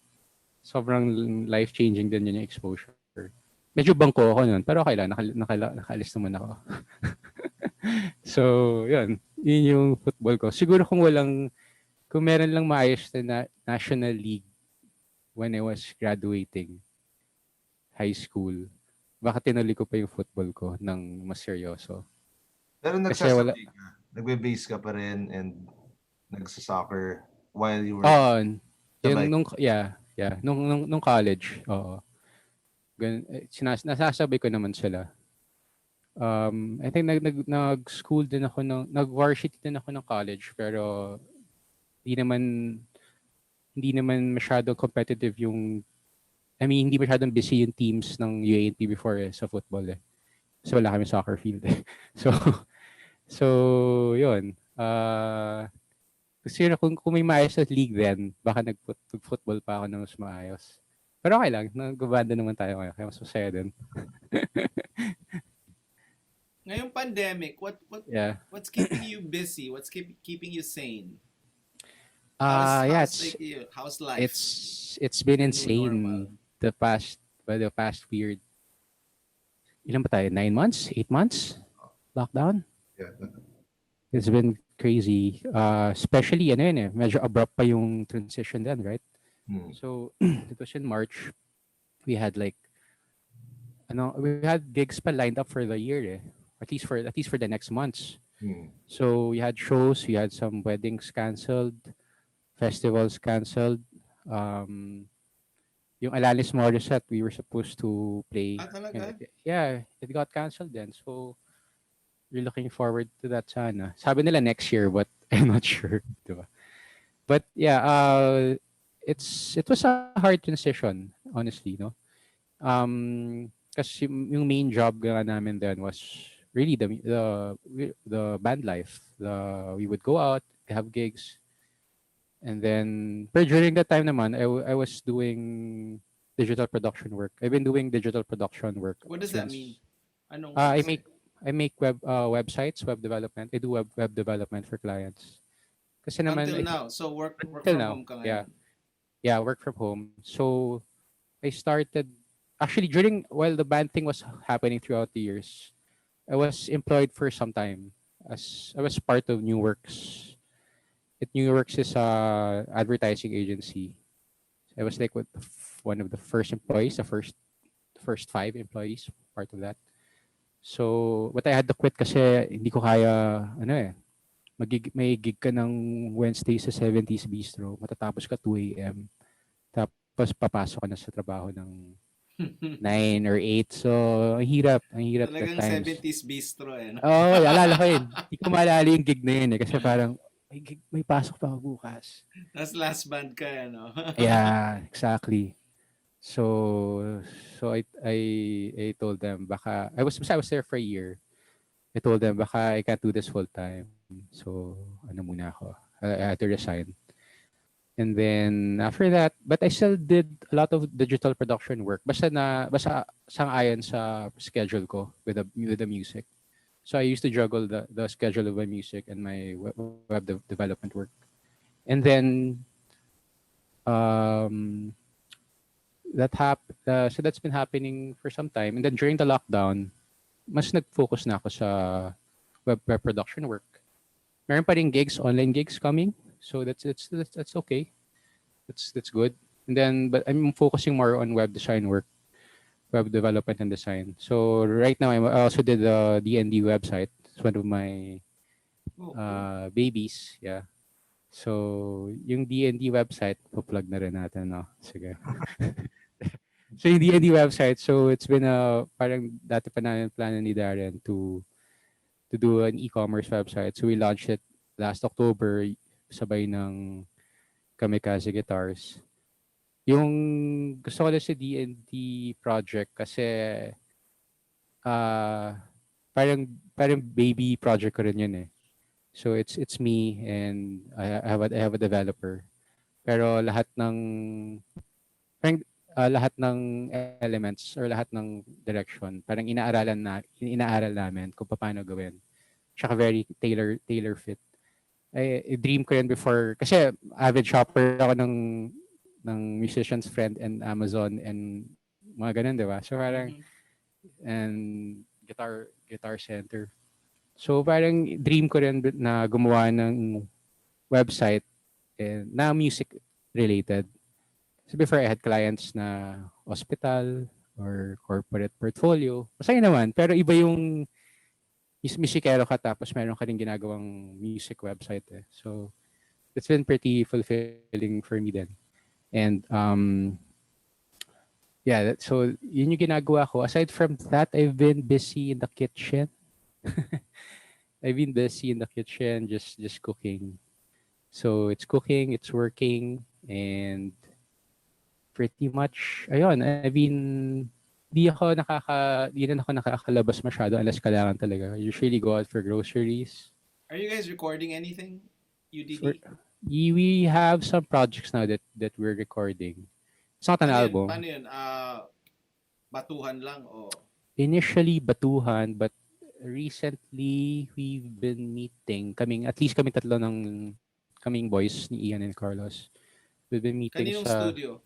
sobrang life-changing din yun yung exposure. Medyo bangko ako nun, pero okay lang. Nakaalis naman ako. So, yun. Yun yung football ko. Siguro kung meron lang maayos na National League when I was graduating high school, baka tinuloy ko pa yung football ko ng mas seryoso.
Pero nagsasabay ka, nagbe-base ka pa rin and nagsa-soccer while you were...
Nung college, oo. Nasasabay ko naman sila. I think nag-school din ako nag-varsity din ako ng college, pero hindi naman hindi naman masyadong competitive yung hindi masyadong busy yung teams ng UANP before sa football eh. So wala kami soccer field eh. So yun. Kasi kung may maayos na league then, baka nag-football pa ako na mas maayos. Pero okay lang, nag-banda naman tayo ngayon, kaya mas masaya din.
Ngayong pandemic,
Yeah.
what's keeping you busy? What's keeping you sane? How's life?
It's been
The new
insane
normal.
the past weird. Ilan ba tayo? 9 months? 8 months? Lockdown?
Yeah.
It's been crazy. Especially, medyo abrupt pa yung transition then, right? So, it was in March. We had we had gigs pa lined up for the year, eh. At least for the next months. So, we had shows, we had some weddings canceled, festivals canceled. Yung Alanis Morissette, we were supposed to play.
Talaga?
Yeah, it got canceled then. So, we're looking forward to that sana. Sabi nila next year, but I'm not sure. Diba? But yeah, it was a hard transition, honestly, no? Kasi yung main job nga namin then was really the band life. We would go out, have gigs, and then but during that time naman, I was doing digital production work. I've been doing digital production work.
What does that mean? Anong
I make websites, web development. I do web development for clients. Kasi naman
until now. So work
until
from
now,
home ka ngayon.
yeah, work from home. So I started actually while the band thing was happening throughout the years. I was employed for some time as I was part of New Works. New Works is a advertising agency. I was like one of the first employees, the first 5 employees, part of that. So, but I had to quit kasi hindi ko kaya, may gig ka ng Wednesday sa 70s Bistro, matatapos ka 2 a.m. Tapos papasok ka na sa trabaho ng 9 or 8. So, ang hirap
Talagang
at times.
70s Bistro eh. No?
Oo, alala ko yun. Hindi ko maalala yung gig na yun eh. Kasi parang, may pasok pa ako bukas.
Tapos last band ka eh, no?
Yeah, exactly. So I told them baka I was there for a year. I told them baka I can't do this full time. So muna ako. I had to resign. And then after that, but I still did a lot of digital production work. Basta sang-ayon sa schedule ko with the music. So I used to juggle the schedule of my music and my web development work. And then so that's been happening for some time. And then during the lockdown, mas nag-focus na ako sa web production work. Meron pa rin online gigs coming. So that's okay. That's good. And then but I'm focusing more on web design work, web development and design. So right now I also did the D&D website. It's one of my babies, yeah. So, yung D&D website, po-plug na rin natin, no? Sige. So, yung D&D website, so it's been parang dati pa namin plano ni Darren to do an e-commerce website. So, we launched it last October, sabay ng Kamikaze Guitars. Yung gusto ko lang sa D&D project kasi parang baby project ko rin yun eh. So it's me and I have a developer. Pero lahat ng elements or lahat ng direction parang inaaral namin kung paano gawin. Tsaka very tailor fit. I dream ko yan before kasi avid shopper ako ng musician's friend and Amazon and mga ganun, di ba? So parang and guitar center. So parang dream ko rin na gumawa ng website na music related. So before I had clients na hospital or corporate portfolio. Masaya naman, pero iba yung musikero ka tapos meron ka rin ginagawang music website eh. So it's been pretty fulfilling for me then. And yeah, so yun yung ginagawa ko. Aside from that, I've been busy in the kitchen. I've been busy in the kitchen, just cooking. So it's cooking, it's working, and pretty much, ayun, I mean, di rin ako nakakalabas masyado unless kailangan talaga. I usually go out for groceries.
Are you guys recording anything?
For,
UDD?
we have some projects now that we're recording. It's not an album.
Paano yun? Batuhan lang o...
Initially, batuhan, but recently, we've been meeting, at least kami tatlo ng kaming boys ni Ian and Carlos. We've been meeting
Kaninong
sa
studio?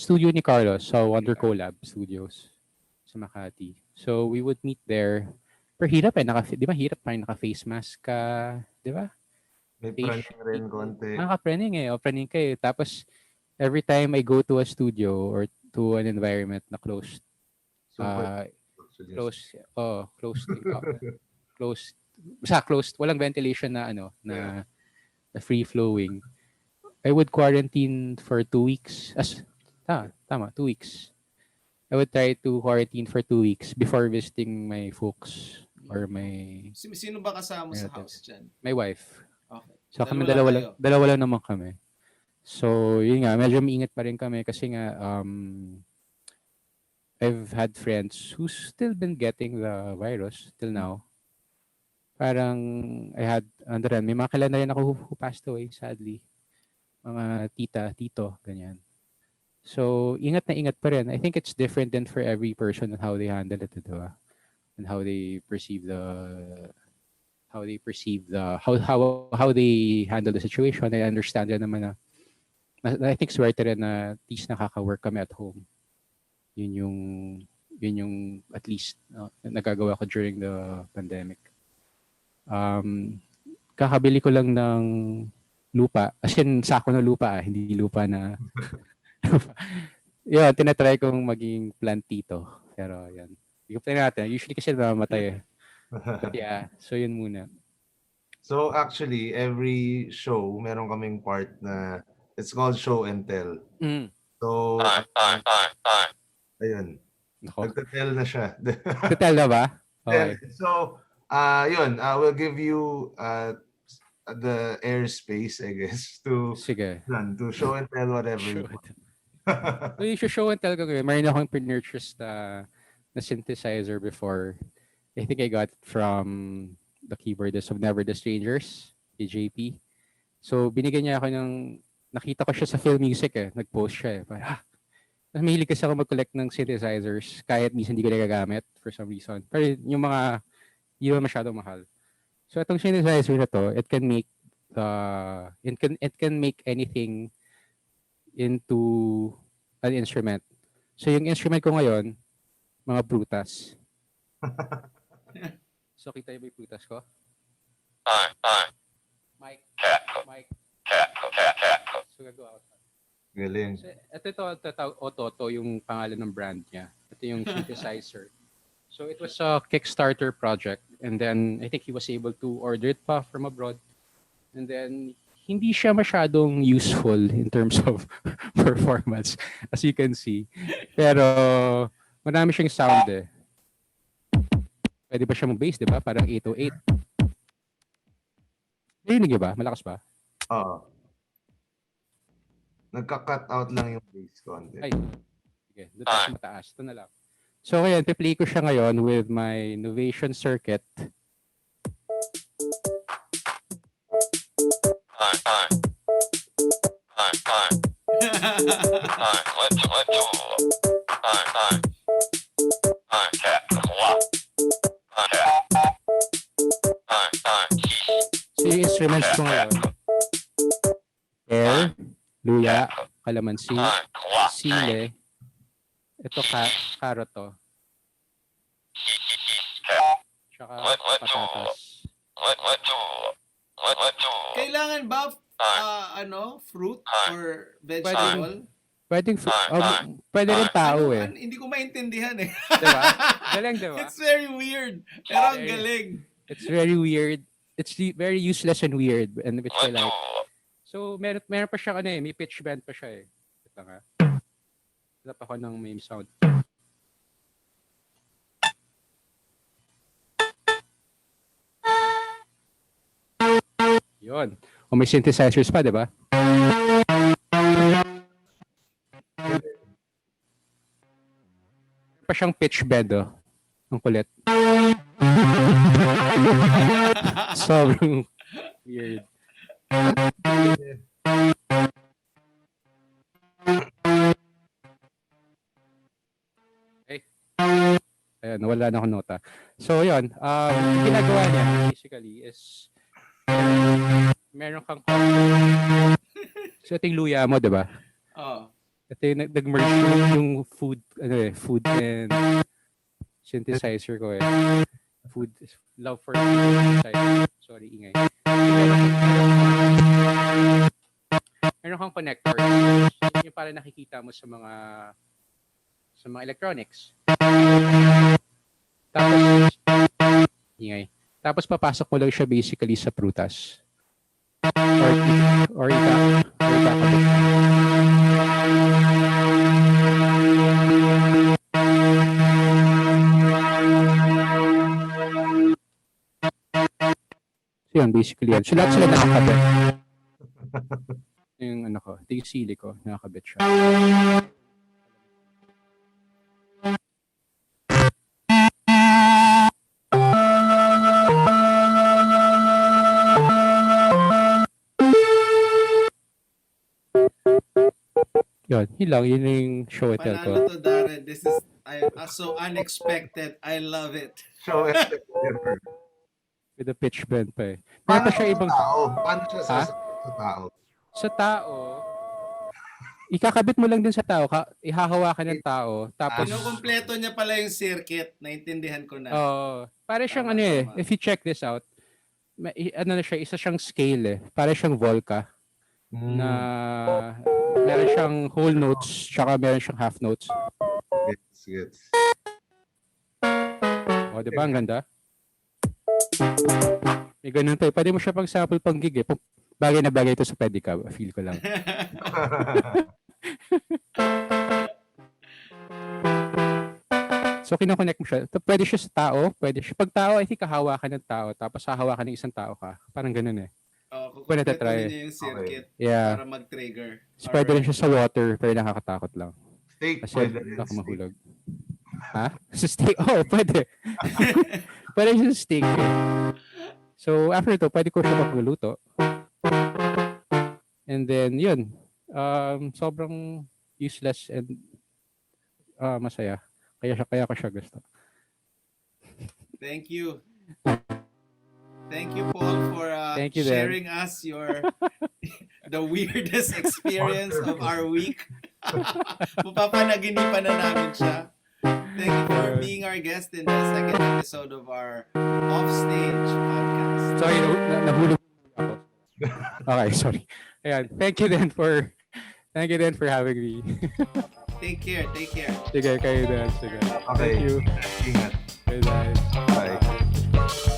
studio ni Carlos, sa Wonder Collab Studios sa Makati. So we would meet there. Pero hirap di ba hirap pa rin naka-face mask ka, di ba?
May
Face
praning rin konti.
Naka-praning o praning kayo. Tapos every time I go to a studio or to an environment na closed,
Super.
close closed basta closed, walang ventilation na na free flowing. I would quarantine for 2 weeks. Tama, 2 weeks. I would try to quarantine for 2 weeks before visiting my folks or my
Sino ba kasama sa
relatives.
house dyan?
My wife.
Okay.
So kami
Dalawa lang kayo.
dalawa lang naman kami. So yun nga, medyo maingat pa rin kami kasi nga I've had friends who's still been getting the virus till now. Parang may mga kilala na rin ako who passed away, sadly. Mga tita, tito, ganyan. So, ingat na ingat pa rin. I think it's different than for every person and how they handle it, diba? And how they perceive how they handle the situation. I understand rin naman na I think swerte rin na at least nakaka-work kami at home. Yun yung at least nagagawa ko during the pandemic. Kakabili ko lang ng lupa. As in, sako na lupa, hindi lupa na... Yun, tinatry kong maging plantito. Pero yan. Hindi ko play natin. Usually kasi namamatay eh. But yeah, so yun muna.
So actually, every show, meron kaming part na it's called show and tell. So, ayun. Nagtatel na siya.
Tatel na ba? Okay.
So, yun, we'll give you the airspace, I guess, to show and tell whatever you want.
So yung show and tell ko ngayon, mayroon akong pinurchase na synthesizer before. I think I got it from the keyboardist of Never the Strangers, JP. So binigyan niya ako nakita ko siya sa Film Music nag-post siya mahilig kasi ako mag-collect ng synthesizers kahit minsan hindi ko nagagamit for some reason. Pero yung mga hindi naman masyadong mahal. So itong synthesizer na to, it can make anything into an instrument. So yung instrument ko ngayon, mga prutas. So kita yung prutas ko? Mike. So gagawa ko.
Galing.
So, ito Ototo yung pangalan ng brand niya. Ito yung synthesizer. So it was a Kickstarter project and then I think he was able to order it pa from abroad. And then hindi siya masyadong useful in terms of performance as you can see. Pero marami siyang sound Pwede ba siya mag-bass, di ba? Parang 808. Narinig niyo ba? Malakas ba?
Oo. Nagka-cut out lang yung bass konti.
Ay. Sige, doon tayo mataas. Ito na lang. So ngayon, piplay ko siya ngayon with my Novation circuit. So yung instruments ko ngayon, pear, luya, kalamansi, sile, ito carrot to, tsaka patatas.
Kailangan ba fruit or vegetable?
Pwede rin tao
Hindi ko maintindihan
Diba? Galing, diba?
It's very weird. Pero ang galing.
It's very weird. It's very useless and weird, and which I like. So, meron pa siya may pitch bend pa siya Ito nga. Wala pa ako ng may sound. Yun. O may synthesizers pa, di ba? Pa siyang pitch bend, oh. Ang kulit. Sobrang weird. Okay. Ayan, nawala na akong nota. So, yun. Yung ginagawa niya, basically, is meron kang so, ito yung luya mo, di ba?
Oh.
Ito yung nag-merge yung food, food and synthesizer ko eh. Food, love for synthesizer. Sorry, ingay. Meron kang connector. Yung para nakikita mo sa mga electronics. Tapos, ingay. Tapos papasok mo lang siya basically sa prutas. Or ikakabit. So yun, basically yan. So lahat sila nakakabit. Yung ano ko, yung sili ko, nakakabit siya. Yun lang, yun yung show and tell ko.
Panalo to, Daren. This is so unexpected. I love it.
Show and tell.
With a pitch bend pa eh. Meron pa siya ibang...
Paano siya sa tao?
Sa tao, ikakabit mo lang din sa tao, ihahawakan ng tao, tapos...
Kumpleto niya pala yung circuit. Naintindihan ko na.
Para siyang ano eh, if you check this out, ano na siya, isa siyang scale eh. Para siyang Volca. Na meron siyang whole notes, tsaka meron siyang half notes.
Gets.
O, diba? Ang ganda. May ganun pa eh. Pwede mo siya pang sample pang gig eh. Bagay na bagay ito sa pedicab. Feel ko lang. So, kinokonect mo siya. Pwede siya sa tao. Pwede siya. Pag tao, I think hahawakan ng tao. Tapos hahawakan ng isang tao ka. Parang ganun eh.
Kukumpleto niya yung circuit para mag-trigger.
So, pwede rin siya sa water. Pero nakakatakot lang.
Steak,
kasi
pwede rin.
Ako mahulog. Ha? Sa steak? Oh, pwede. Pwede siya sa steak eh. So, after ito, pwede ko siya magluluto. And then, yun. Sobrang useless and masaya. Kaya ko siya gusto.
Thank you. Thank you, Paul, for sharing us the weirdest experience of our week. Mapapanaginipan na namin siya. Thank you for being our guest in the second episode of our Offstage podcast.
Sorry, nahulog ako. Okay, sorry. Ayan, thank you then for having me.
Take care.
Sige, kayo din. Sige.
Okay.
Thank you.
Ingat.
Bye-bye.
Bye.